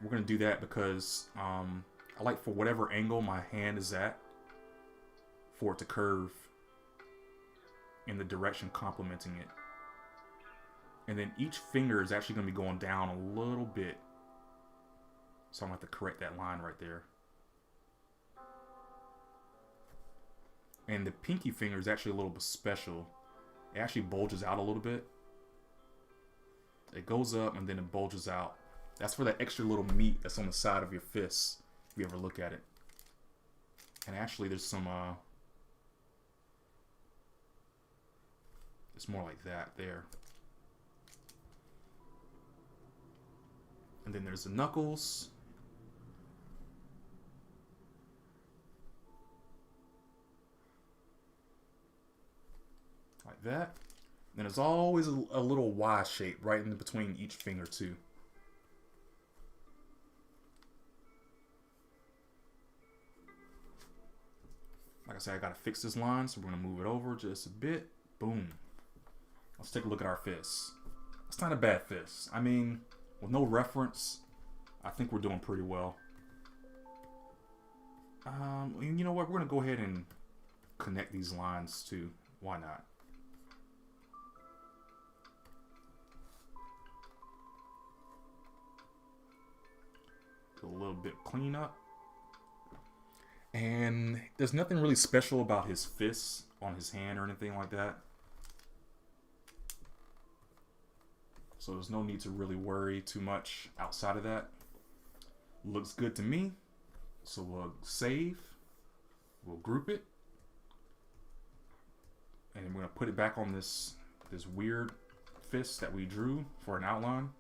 Speaker 1: We're going to do that because I like, for whatever angle my hand is at, for it to curve in the direction complementing it. And then each finger is actually going to be going down a little bit. So I'm going to have to correct that line right there. And the pinky finger is actually a little bit special. It actually bulges out a little bit. It goes up and then it bulges out. That's for that extra little meat that's on the side of your fist, if you ever look at it. And actually there's some, it's more like that there. And then there's the knuckles. Like that. And there's always a little Y shape right in between each finger too. Like I said, I gotta fix this line, so we're gonna move it over just a bit. Boom. Let's take a look at our fist. It's not a bad fist. I mean, with no reference, I think we're doing pretty well. You know what? We're gonna go ahead and connect these lines too. Why not? Do a little bit of cleanup. And there's nothing really special about his fists on his hand or anything like that. So there's no need to really worry too much outside of that. Looks good to me. So we'll save. We'll group it. And we're going to put it back on this weird fist that we drew for an outline.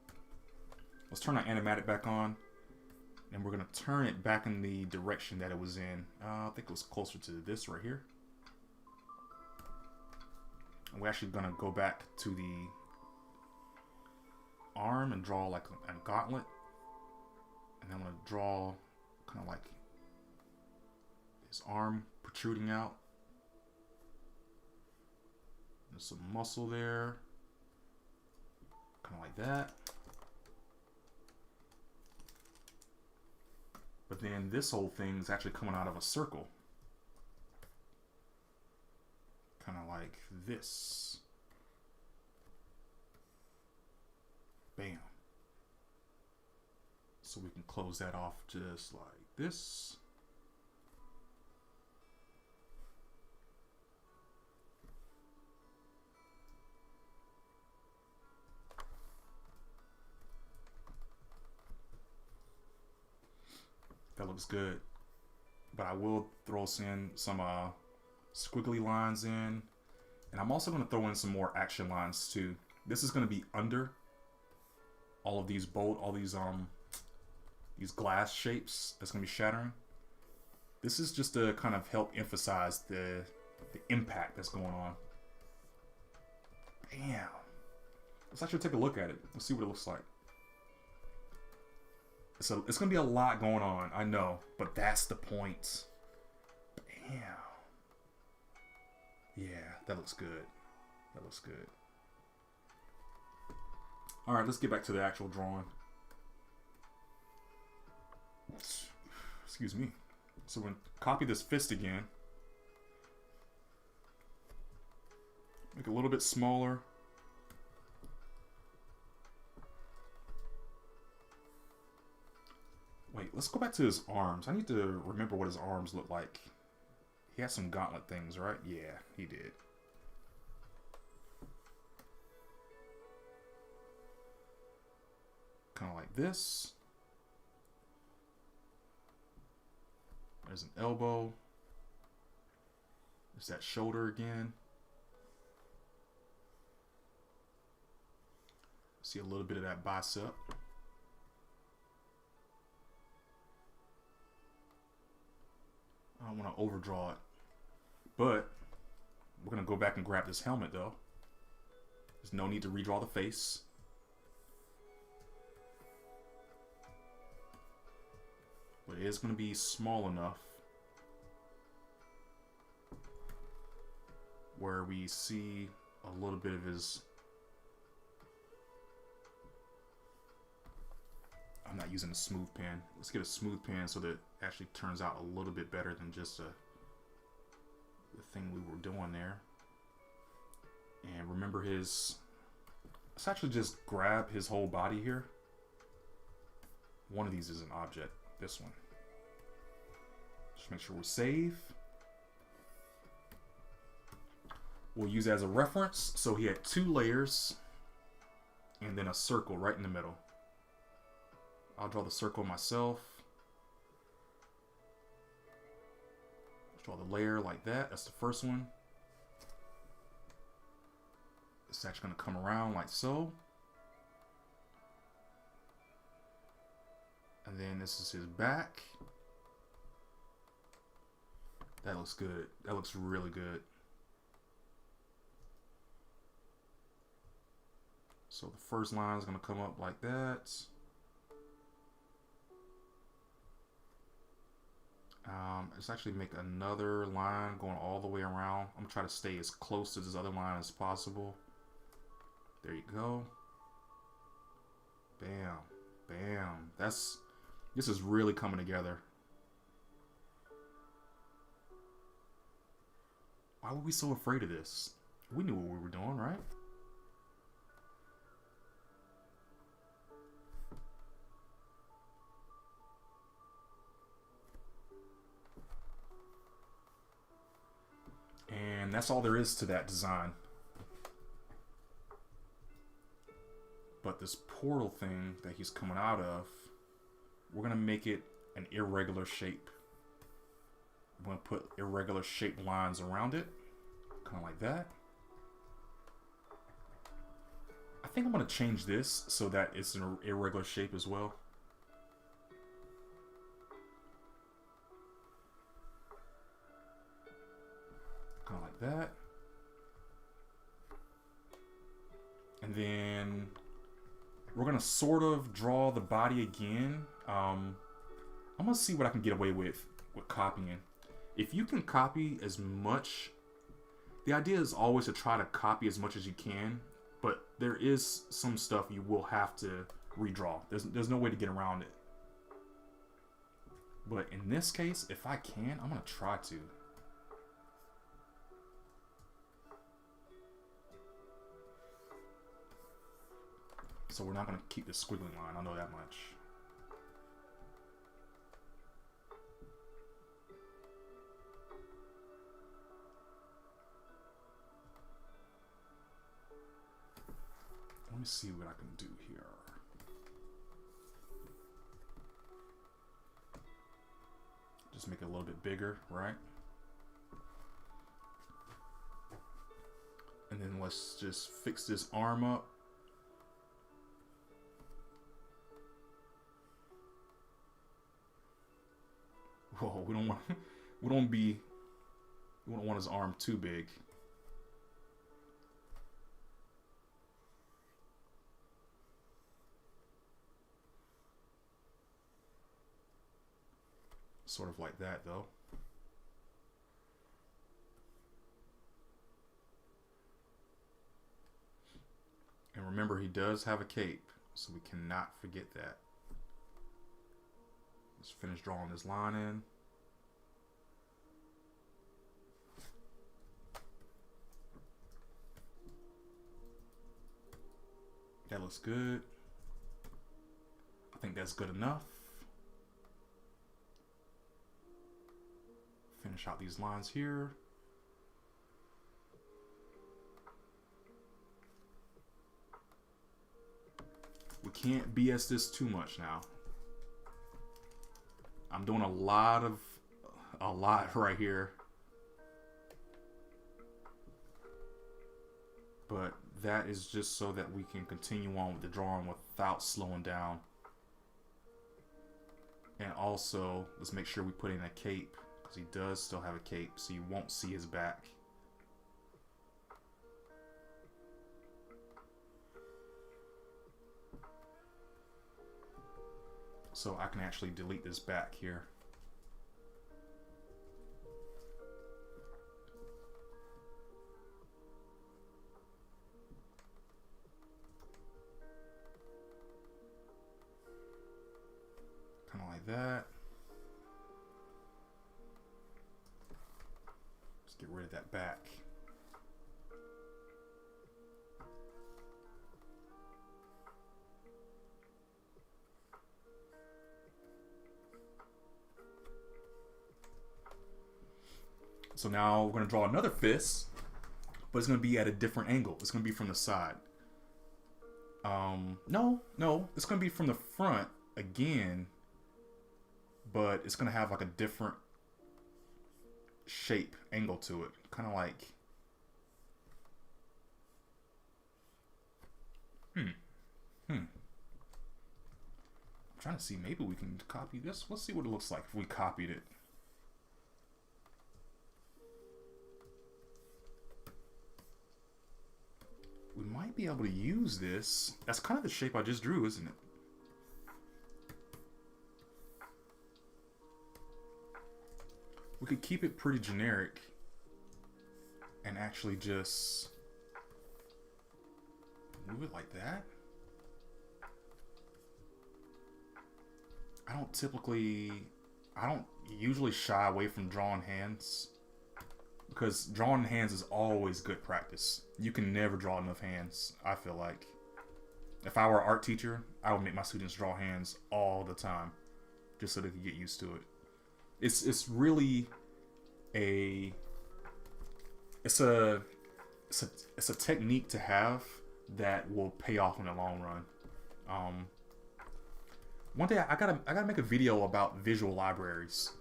Speaker 1: Let's turn our animatic back on. And we're going to turn it back in the direction that it was in. I think it was closer to this right here. And we're actually going to go back to the arm and draw like a gauntlet. And I'm going to draw kind of like his arm protruding out. There's some muscle there. Kind of like that. But then this whole thing is actually coming out of a circle. Kind of like this. Bam. So we can close that off just like this. That looks good. But I will throw in some squiggly lines in. And I'm also going to throw in some more action lines too. This is going to be under all of these these glass shapes that's going to be shattering. This is just to kind of help emphasize the impact that's going on. Bam. Let's actually take a look at it. Let's see what it looks like. So it's going to be a lot going on, I know, but that's the point. Bam. Yeah, that looks good. That looks good. All right, let's get back to the actual drawing. Excuse me. So we're going to copy this fist again. Make it a little bit smaller. Wait, let's go back to his arms. I need to remember what his arms look like. He had some gauntlet things, right? Yeah, he did. Kind of like this. There's an elbow. There's that shoulder again. See a little bit of that bicep. I don't want to overdraw it. But we're going to go back and grab this helmet though. There's no need to redraw the face. But it is going to be small enough where we see a little bit of his... I'm not using a smooth pen. Let's get a smooth pen so that it actually turns out a little bit better than just the thing we were doing there. And remember his... Let's actually just grab his whole body here. One of these is an object. This one. Just make sure we're safe. We'll use it as a reference. So he had 2 layers and then a circle right in the middle. I'll draw the circle myself. Draw the layer like that. That's the first one. It's actually going to come around like so. And then this is his back. That looks good. That looks really good. So the first line is going to come up like that. Let's actually make another line going all the way around. I'm going to try to stay as close to this other line as possible. There you go. Bam. Bam. This is really coming together. Why were we so afraid of this? We knew what we were doing, right? And that's all there is to that design. But this portal thing that he's coming out of, we're going to make it an irregular shape. I'm going to put irregular shaped lines around it. Kind of like that. I think I'm going to change this so that it's an irregular shape as well. Kind of like that. And then we're going to sort of draw the body again. I'm going to see what I can get away with copying. If you can copy as much, the idea is always to try to copy as much as you can, but there is some stuff you will have to redraw. There's no way to get around it. But in this case, if I can, I'm going to try to. So we're not going to keep the squiggly line, I know that much. Let me see what I can do here. Just make it a little bit bigger, right? And then let's just fix this arm up. Whoa, we don't want his arm too big. Sort of like that though. And remember, he does have a cape, so we cannot forget that. Let's finish drawing this line in. That looks good. I think that's good enough. Finish out these lines here. We can't BS this too much now. I'm doing a lot right here. But that is just so that we can continue on with the drawing without slowing down. And also, let's make sure we put in a cape, because he does still have a cape, so you won't see his back. So I can actually delete this back here. Kind of like that. Let's get rid of that back. So now we're going to draw another fist, but it's going to be at a different angle. It's going to be from the side. No, it's going to be from the front again, but it's going to have like a different shape, angle to it. Kind of like, I'm trying to see, maybe we can copy this. Let's see what it looks like if we copied it. We might be able to use this. That's kind of the shape I just drew, isn't it? We could keep it pretty generic and actually just move it like that. I don't usually shy away from drawing hands, because drawing hands is always good practice. You can never draw enough hands, I feel like. If I were an art teacher, I would make my students draw hands all the time, just so they could get used to it. It's really a technique to have that will pay off in the long run. One day I gotta make a video about visual libraries.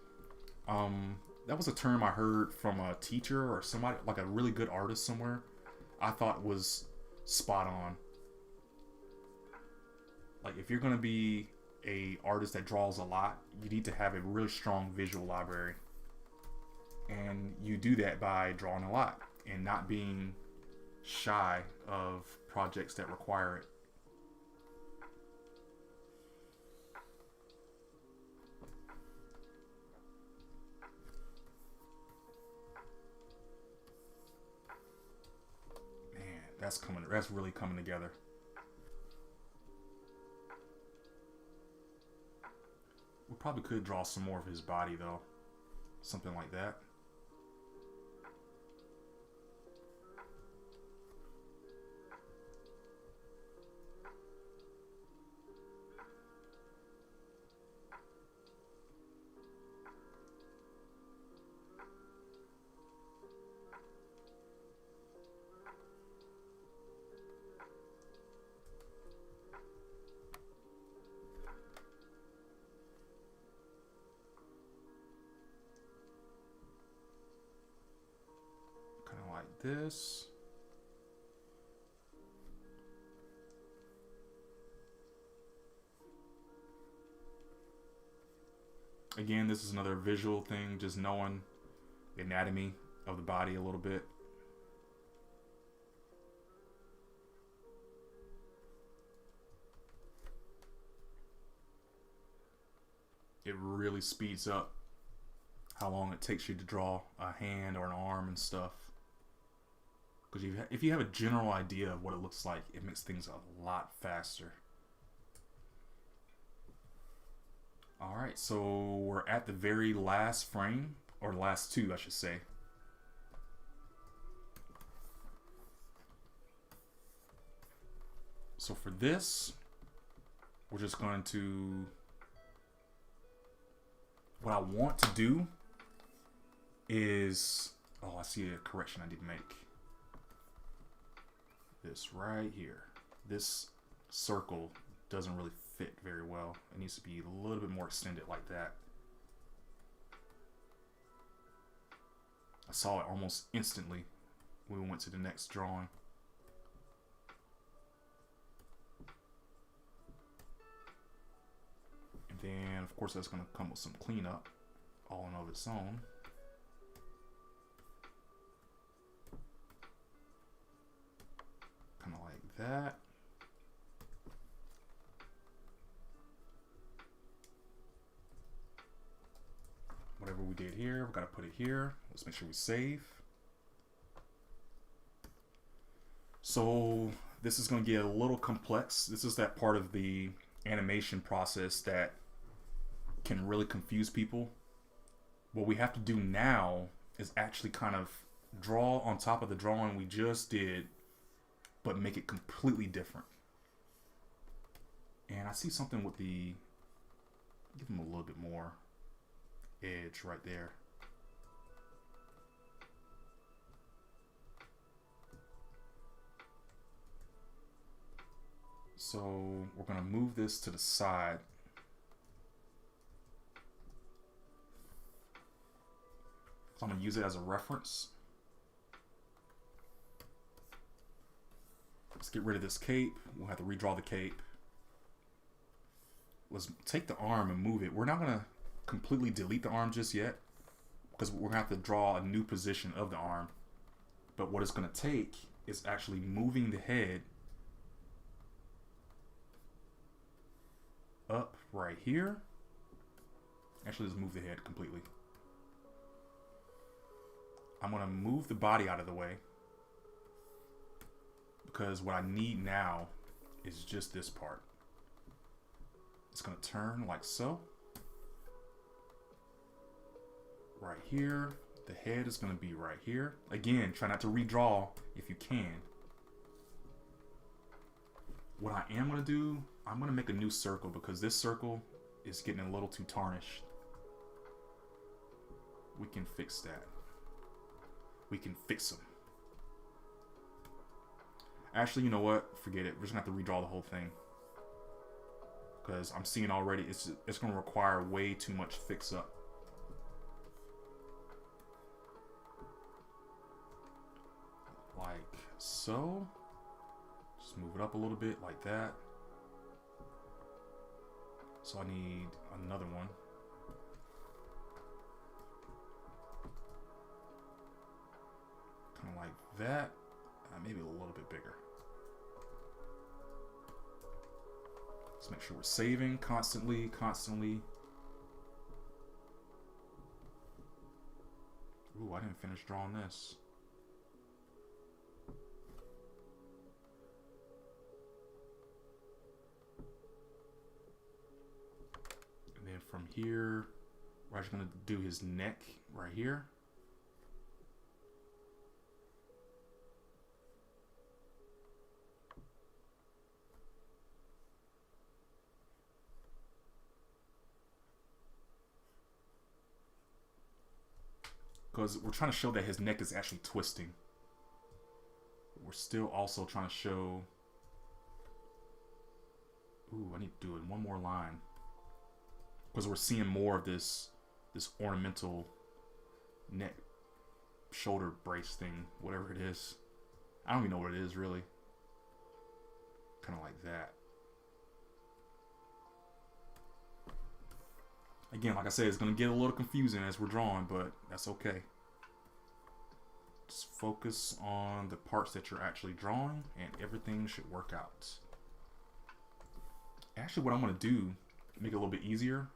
Speaker 1: That was a term I heard from a teacher or somebody, like a really good artist somewhere. I thought was spot on. Like, if you're gonna be a artist that draws a lot, you need to have a really strong visual library. And you do that by drawing a lot and not being shy of projects that require it. That's really coming together. We probably could draw some more of his body though. Something like that. This. Again, this is another visual thing, just knowing the anatomy of the body a little bit. It really speeds up how long it takes you to draw a hand or an arm and stuff. Because if you have a general idea of what it looks like, it makes things a lot faster. Alright, so we're at the very last frame, or last two, I should say. So for this, we're just going to, what I want to do is, oh, I see a correction I need to make. This right here. This circle doesn't really fit very well. It needs to be a little bit more extended like that. I saw it almost instantly when we went to the next drawing. And then, of course, that's going to come with some cleanup all in of its own. Kind of like that. Whatever we did here, we've got to put it here. Let's make sure we save. So this is going to get a little complex. This is that part of the animation process that can really confuse people. What we have to do now is actually kind of draw on top of the drawing we just did, but make it completely different. And I see something with the, give them a little bit more edge right there. So we're going to move this to the side. So I'm going to use it as a reference. Let's get rid of this cape. We'll have to redraw the cape. Let's take the arm and move it. We're not going to completely delete the arm just yet, because we're going to have to draw a new position of the arm. But what it's going to take is actually moving the head up right here. Actually, let's move the head completely. I'm going to move the body out of the way, because what I need now is just this part. It's going to turn like so. Right here. The head is going to be right here. Again, try not to redraw if you can. What I am going to do, I'm going to make a new circle, because this circle is getting a little too tarnished. We can fix that. We can fix them. Actually, you know what? Forget it. We're just going to have to redraw the whole thing, because I'm seeing already it's going to require way too much fix up. Like so. Just move it up a little bit like that. So I need another one. Kind of like that. Maybe a little bit bigger. Let's make sure we're saving constantly. Ooh, I didn't finish drawing this. And then from here, we're actually going to do his neck right here. Because we're trying to show that his neck is actually twisting. We're still also trying to show... Ooh, I need to do it in one more line. Because we're seeing more of this ornamental neck, shoulder brace thing, whatever it is. I don't even know what it is, really. Kind of like that. Again, like I said, it's going to get a little confusing as we're drawing, but that's okay. Just focus on the parts that you're actually drawing, and everything should work out. Actually, what I'm going to do, to make it a little bit easier,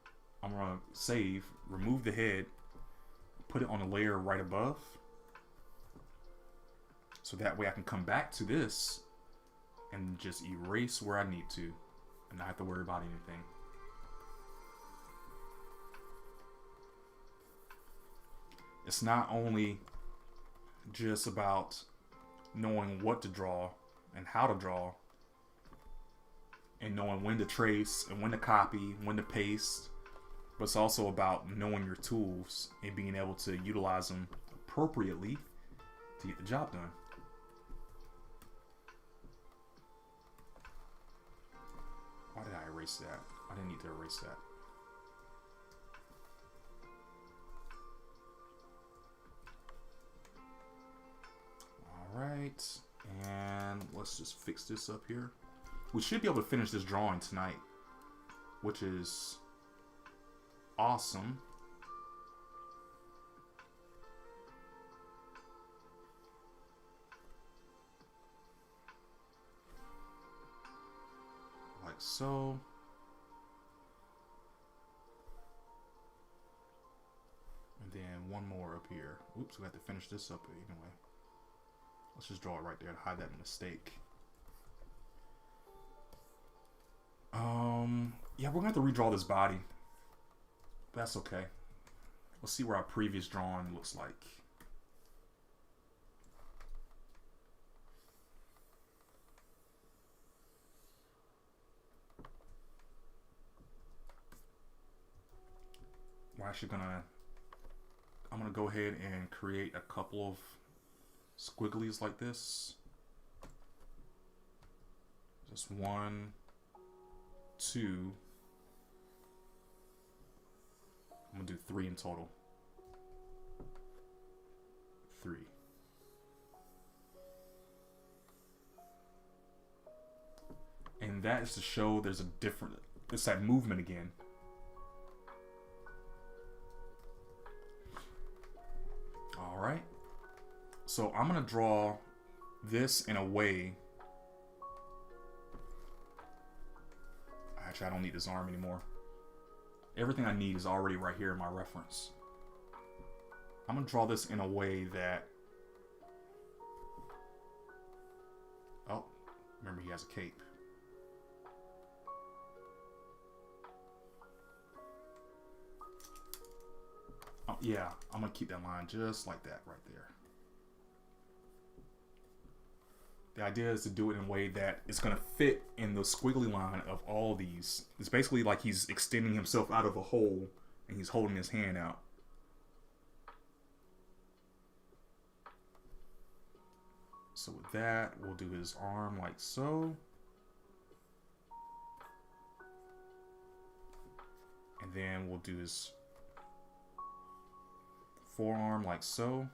Speaker 1: I'm going to save, remove the head, put it on a layer right above. So that way I can come back to this and just erase where I need to and not have to worry about anything. It's not only just about knowing what to draw and how to draw, and knowing when to trace and when to copy, when to paste. But it's also about knowing your tools and being able to utilize them appropriately to get the job done. Why did I erase that? I didn't need to erase that. Alright, and let's just fix this up here. We should be able to finish this drawing tonight, which is awesome. Like so. And then one more up here. Oops, we have to finish this up anyway. Let's just draw it right there and hide that mistake. Yeah, we're going to have to redraw this body. That's okay. Let's see where our previous drawing looks like. We're actually I'm gonna go ahead and create a couple of squigglies like this. Just 1, 2. I'm gonna do 3 in total. 3. And that is to show there's a different, it's that movement again. All right. So I'm gonna draw this in a way. Actually, I don't need this arm anymore. Everything I need is already right here in my reference. I'm gonna draw this in a way that, oh, remember he has a cape. Oh, yeah, I'm gonna keep that line just like that right there. The idea is to do it in a way that it's going to fit in the squiggly line of all these. It's basically like he's extending himself out of a hole and he's holding his hand out. So with that, we'll do his arm like so. And then we'll do his forearm like so.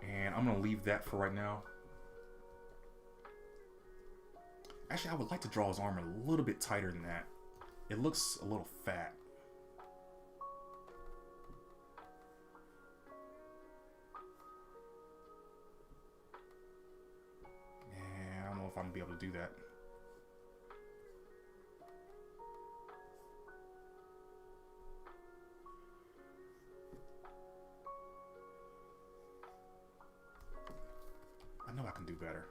Speaker 1: And I'm going to leave that for right now. Actually, I would like to draw his arm a little bit tighter than that. It looks a little fat. And I don't know if I'm going to be able to do that. I know I can do better.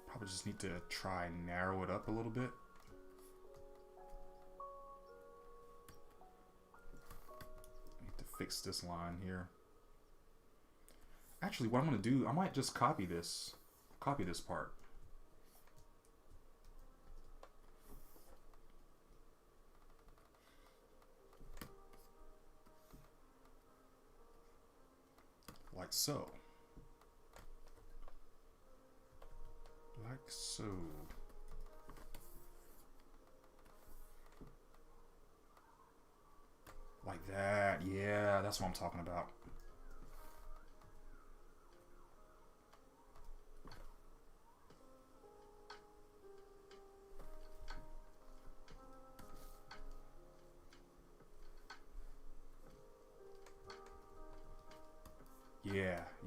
Speaker 1: Probably just need to try and narrow it up a little bit. Need to fix this line here. Actually, what I'm going to do, I might just copy this part. Like so. Like so. Like that. Yeah, that's what I'm talking about.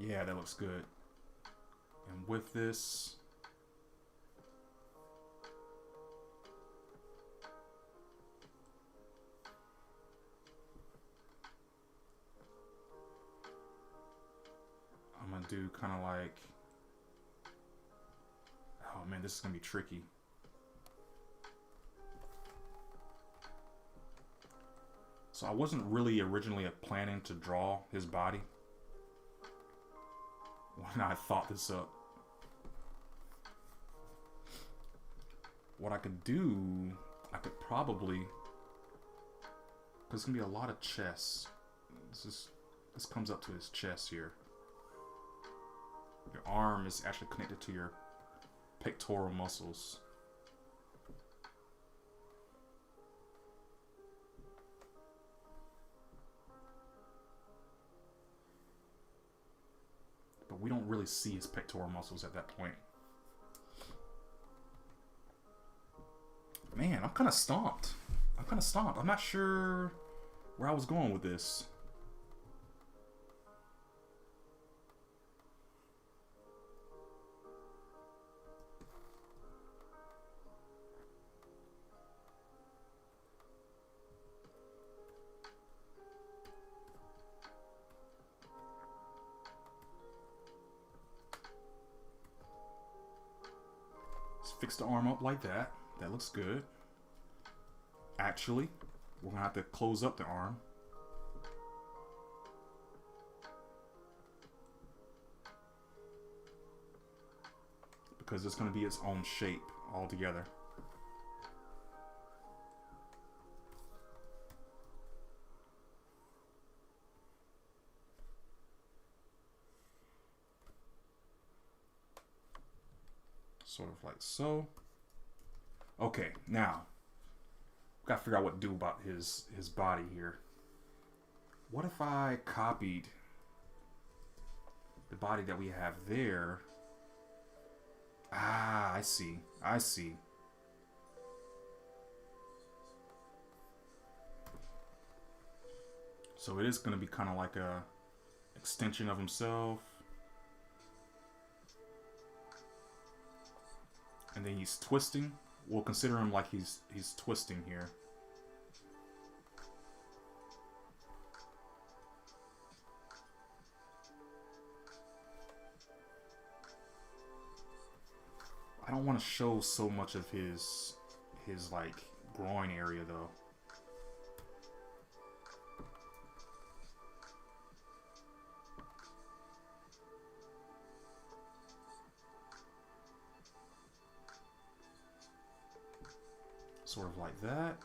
Speaker 1: Yeah, that looks good. And with this, I'm gonna do kind of like, oh man, this is gonna be tricky. So I wasn't really originally planning to draw his body when I thought this up. What I could do, I could probably, because it's gonna be a lot of chest. This comes up to his chest here. Your arm is actually connected to your pectoral muscles. But we don't really see his pectoral muscles at that point. Man, I'm kind of stumped. I'm not sure where I was going with this. Let's fix the arm up like that. That looks good. Actually, we're gonna have to close up the arm. Because it's gonna be its own shape altogether. Sort of like so. Okay, now gotta figure out what to do about his body here. What if I copied the body that we have there? Ah, I see. So it is gonna be kind of like a extension of himself. And then he's twisting. We'll consider him like he's twisting here. I don't want to show so much of his like groin area though. Sort of like that.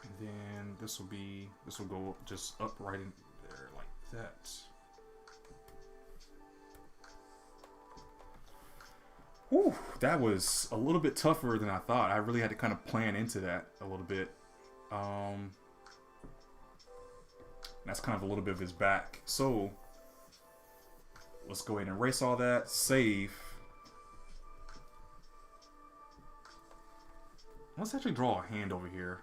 Speaker 1: And then this will go just up right in there like that. Whew, that was a little bit tougher than I thought. I really had to kind of plan into that a little bit. That's kind of a little bit of his back. So let's go ahead and erase all that. Save. Let's actually draw a hand over here.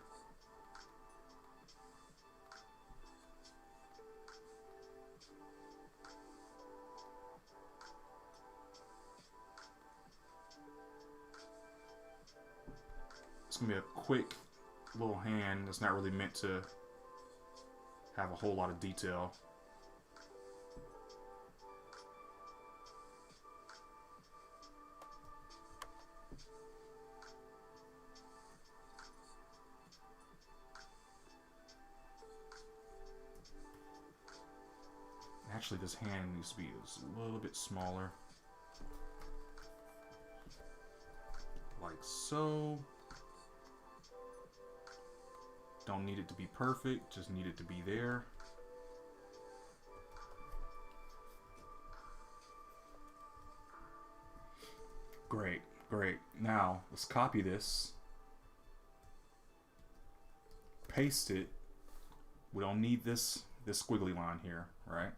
Speaker 1: It's gonna be a quick little hand that's not really meant to have a whole lot of detail. Actually, this hand needs to be a little bit smaller. Like so. Don't need it to be perfect, just need it to be there. Great, great. Now, let's copy this. Paste it. We don't need this squiggly line here, right?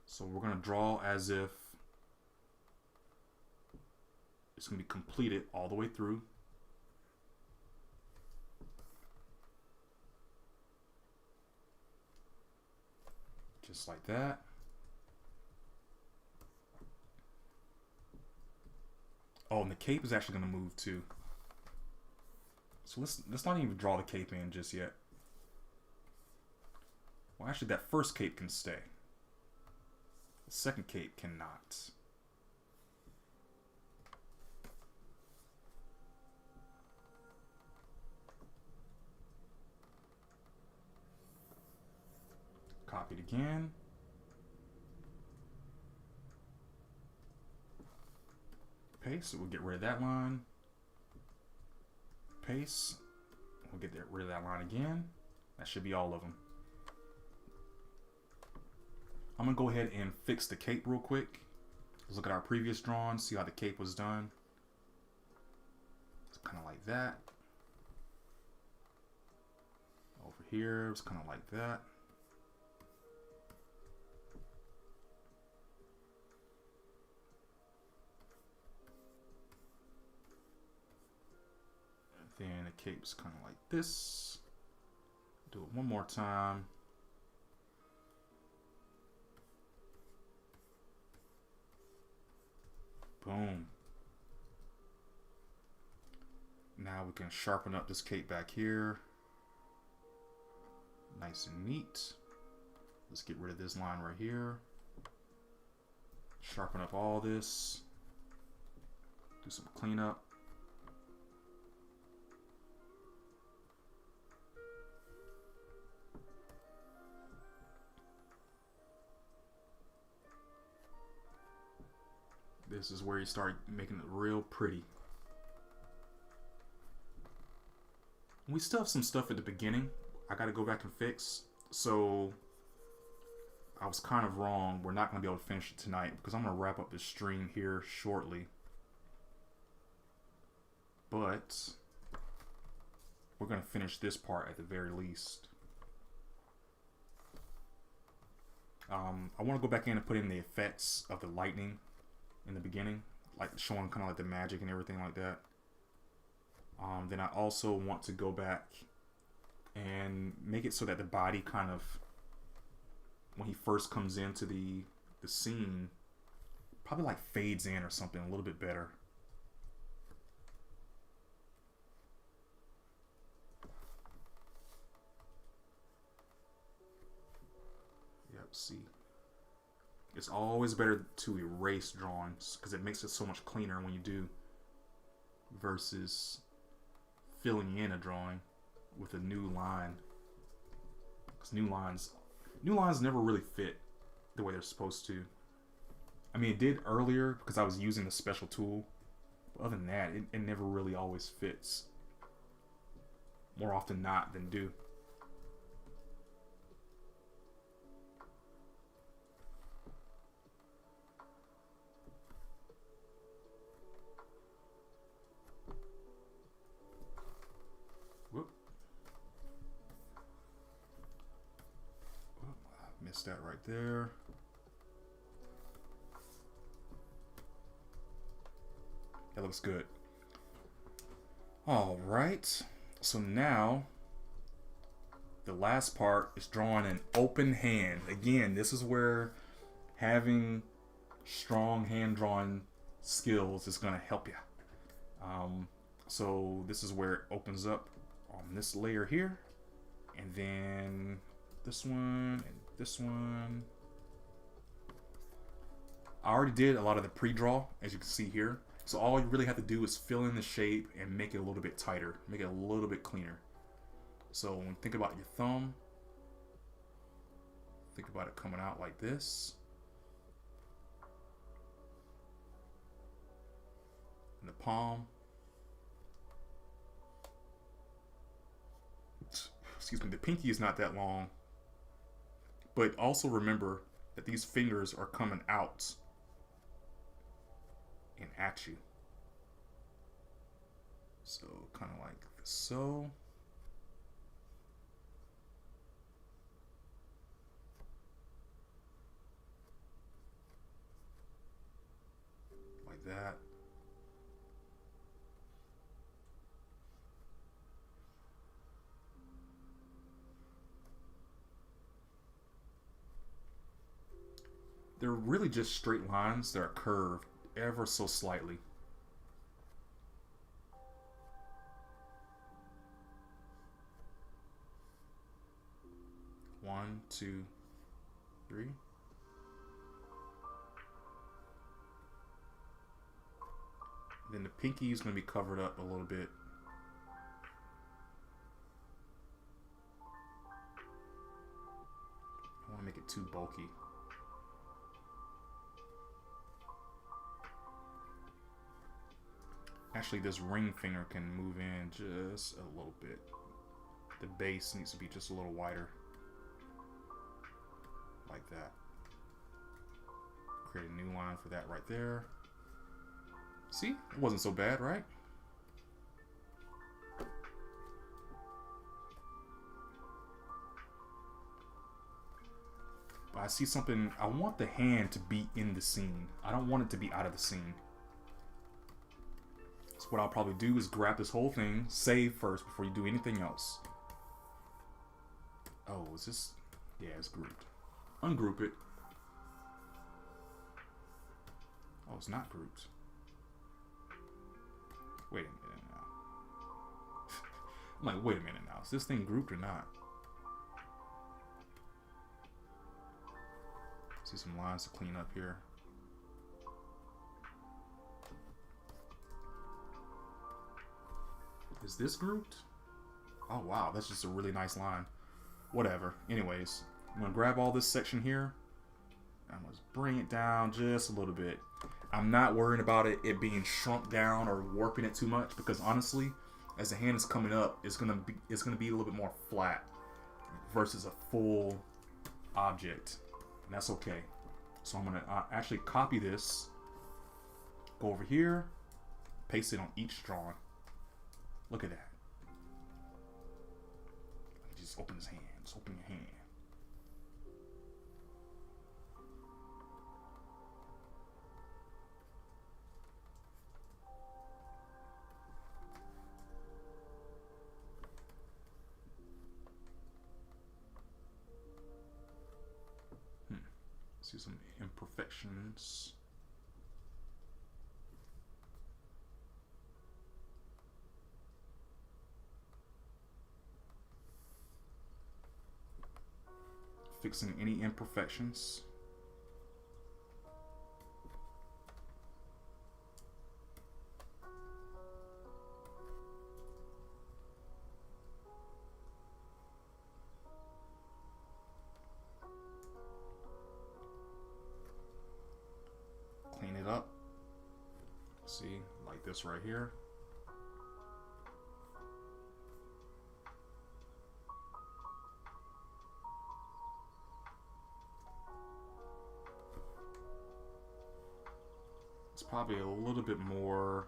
Speaker 1: So we're gonna draw as if it's gonna be completed all the way through. Just like that. Oh, and the cape is actually going to move too. So let's not even draw the cape in just yet. Well, actually, that first cape can stay. The second cape cannot. Copy it again. Paste, so we'll get rid of that line. Paste, we'll get rid of that line again. That should be all of them. I'm gonna go ahead and fix the cape real quick. Let's look at our previous drawing, see how the cape was done. It's kind of like that. Over here, it's kind of like that. Then the cape's kind of like this. Do it one more time. Boom. Now we can sharpen up this cape back here. Nice and neat. Let's get rid of this line right here. Sharpen up all this. Do some cleanup. This is where you start making it real pretty. We still have some stuff at the beginning I gotta go back and fix. So I was kind of wrong. We're not gonna be able to finish it tonight because I'm gonna wrap up this stream here shortly. But we're gonna finish this part at the very least. I want to go back in and put in the effects of the lightning in the beginning, like showing kind of like the magic and everything like that. Then I also want to go back and make it so that the body kind of, when he first comes into the scene, probably like fades in or something a little bit better. Yep, see. It's always better to erase drawings because it makes it so much cleaner when you do, versus filling in a drawing with a new line. Because new lines never really fit the way they're supposed to. I mean, it did earlier because I was using a special tool. But other than that, it never really always fits. More often not than do. Missed that right there. That looks good. All right. So now the last part is drawing an open hand. Again, this is where having strong hand drawing skills is going to help you. So this is where it opens up on this layer here, and then this one and this one. I already did a lot of the pre-draw, as you can see here. So all you really have to do is fill in the shape and make it a little bit tighter, make it a little bit cleaner. So when you think about your thumb, think about it coming out like this. And the palm. Excuse me, the pinky is not that long. But also remember that these fingers are coming out and at you. So kind of like so. Like that. They're really just straight lines that are curved ever so slightly. 1, 2, 3. Then the pinky is going to be covered up a little bit. I don't want to make it too bulky. Actually, this ring finger can move in just a little bit. The base needs to be just a little wider. Like that. Create a new line for that right there. See? It wasn't so bad, right? But I see something. I want the hand to be in the scene. I don't want it to be out of the scene. So what I'll probably do is grab this whole thing, save first before you do anything else. Oh, is this? Yeah, it's grouped. Ungroup it. Oh, it's not grouped. Wait a minute now. I'm like, wait a minute now. Is this thing grouped or not? See some lines to clean up here. Is this grouped? Oh wow, that's just a really nice line. Whatever. Anyways, I'm gonna grab all this section here. I'm gonna bring it down just a little bit. I'm not worrying about it being shrunk down or warping it too much, because honestly, as the hand is coming up, it's gonna be a little bit more flat versus a full object, and that's okay. So I'm gonna actually copy this, go over here, paste it on each drawing. Look at that. Just open his hand. Just open your hand. See some imperfections. Fixing any imperfections. Clean it up. See, like this right here. Probably a little bit more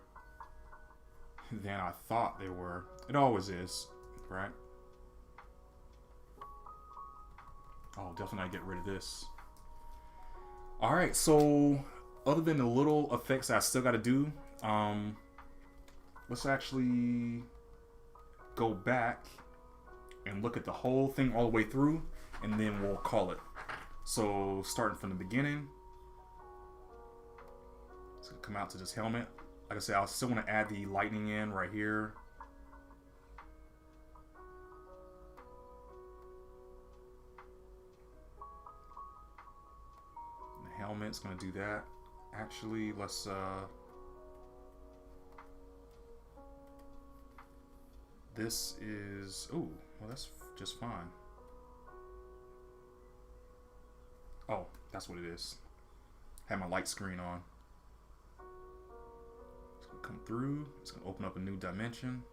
Speaker 1: than I thought they were. It always is, right? Oh, definitely get rid of this. Alright, so other than the little effects I still gotta do, let's actually go back and look at the whole thing all the way through, and then we'll call it. So starting from the beginning, it's gonna come out to this helmet. Like I said, I still want to add the lightning in right here. The helmet's gonna do that. Actually, let's this is, oh, well, that's just fine. Oh, that's what it is. Have my light screen on. It's gonna come through. It's gonna open up a new dimension.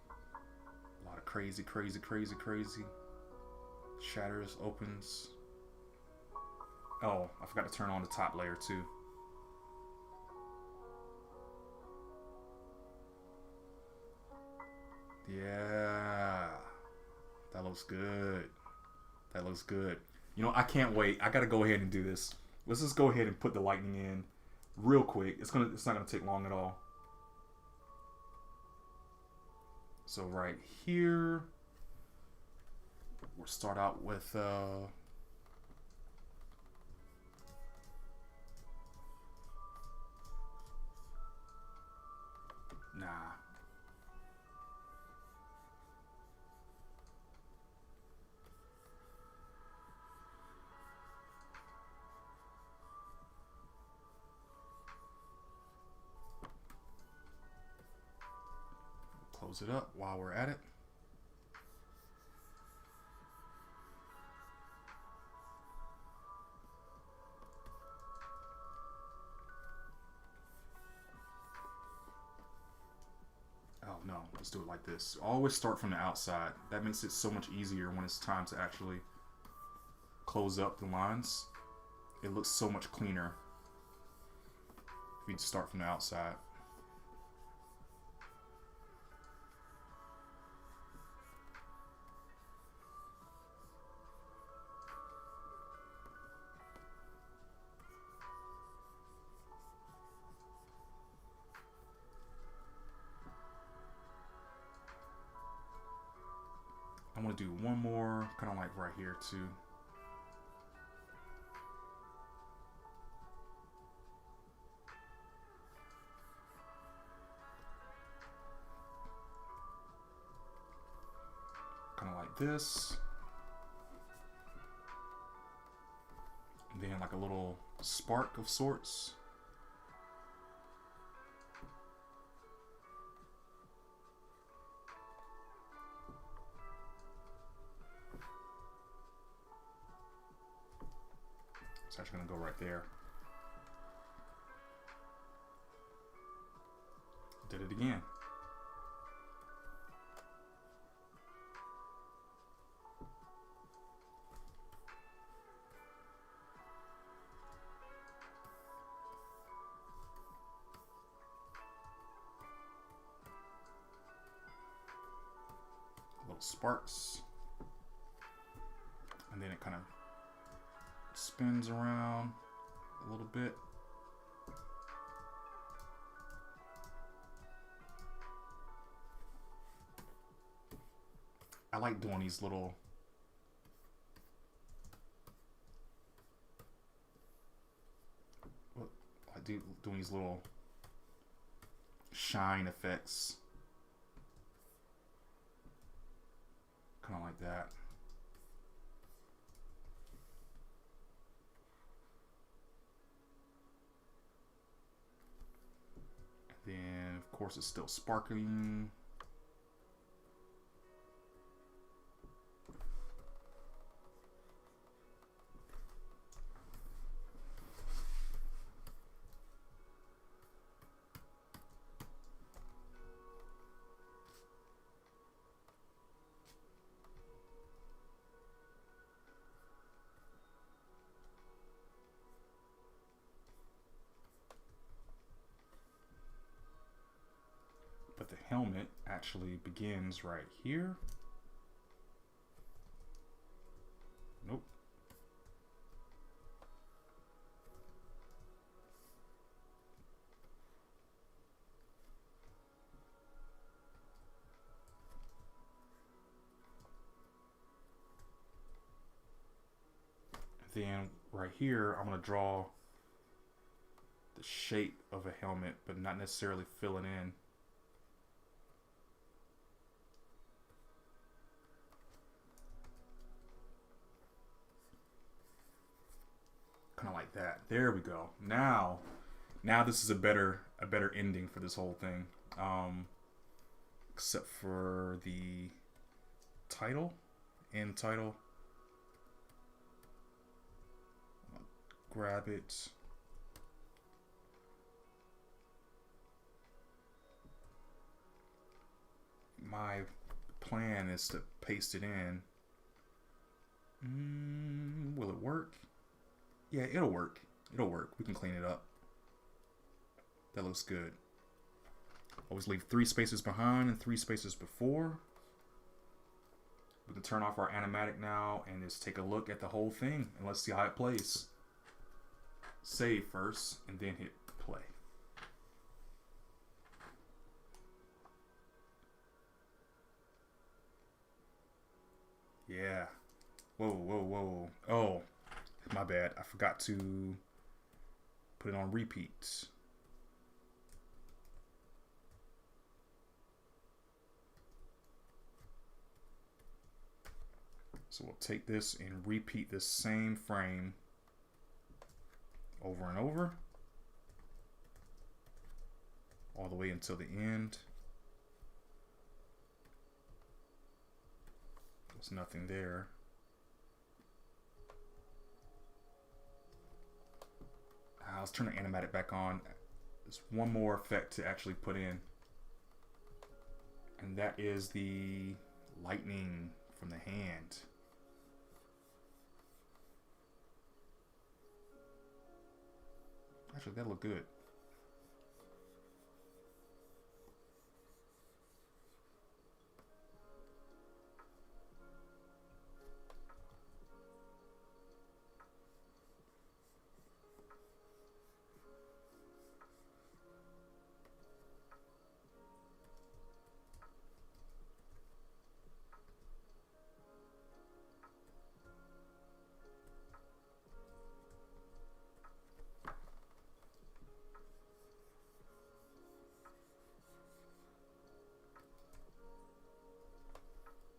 Speaker 1: A lot of crazy, crazy, crazy, crazy. Shatters, opens. Oh, I forgot to turn on the top layer too. Yeah, that looks good. That looks good. You know, I can't wait. I gotta go ahead and do this. Let's just go ahead and put the lightning in real quick. It's not gonna take long at all. So right here, we'll start out with nah. Close it up while we're at it. Oh no, let's do it like this. Always start from the outside. That makes it so much easier when it's time to actually close up the lines. It looks so much cleaner if you start from the outside. I'm going to do one more, kind of like right here too. Kind of like this. And then like a little spark of sorts. It's actually going to go right there. Did it again. Little sparks. And then it kind of spins around a little bit. I like doing these little doing these little shine effects, kind of like that. Then, of course, it's still sparkling. But the helmet actually begins right here. Nope. Then right here, I'm going to draw the shape of a helmet, but not necessarily fill it in. Kind of like that. There we go. Now this is a better ending for this whole thing. Except for the title, end title. Grab it. My plan is to paste it in. Will it work? Yeah, it'll work. It'll work. We can clean it up. That looks good. Always leave 3 spaces behind and 3 spaces before. We can turn off our animatic now and just take a look at the whole thing and let's see how it plays. Save first and then hit play. Yeah. Whoa, whoa, whoa. Oh, my bad. I forgot to put it on repeat. So we'll take this and repeat this same frame over and over, all the way until the end. There's nothing there. Let's turn the animatic back on. There's one more effect to actually put in, and that is the lightning from the hand. Actually, that look good.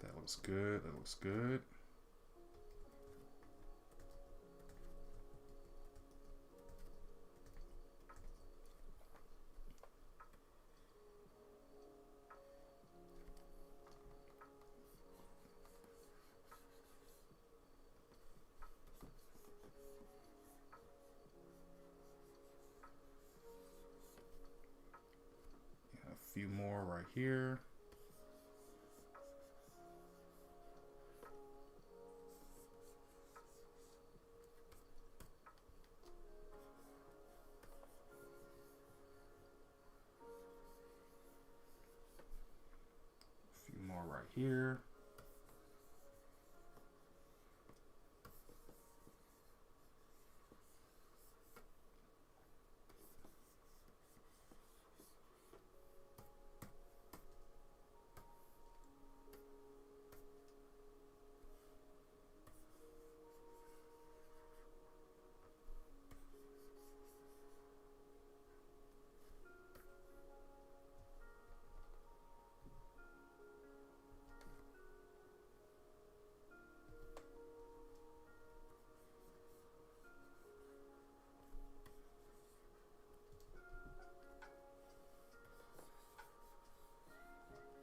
Speaker 1: That looks good. That looks good. Yeah, a few more right here. More right here.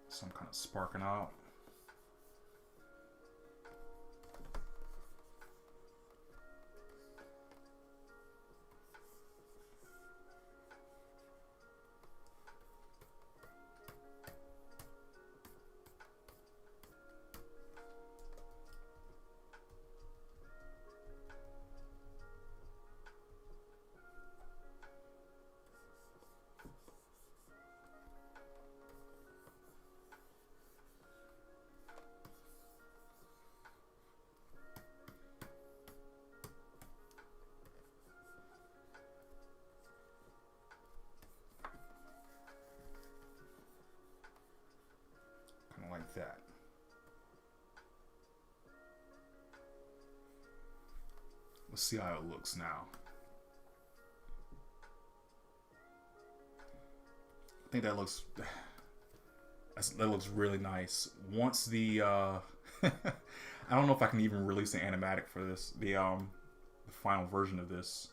Speaker 1: Some kind of sparking out. Like that. Let's see how it looks now. I think that looks really nice. Once the I don't know if I can even release an animatic for this, the final version of this,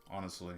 Speaker 1: honestly.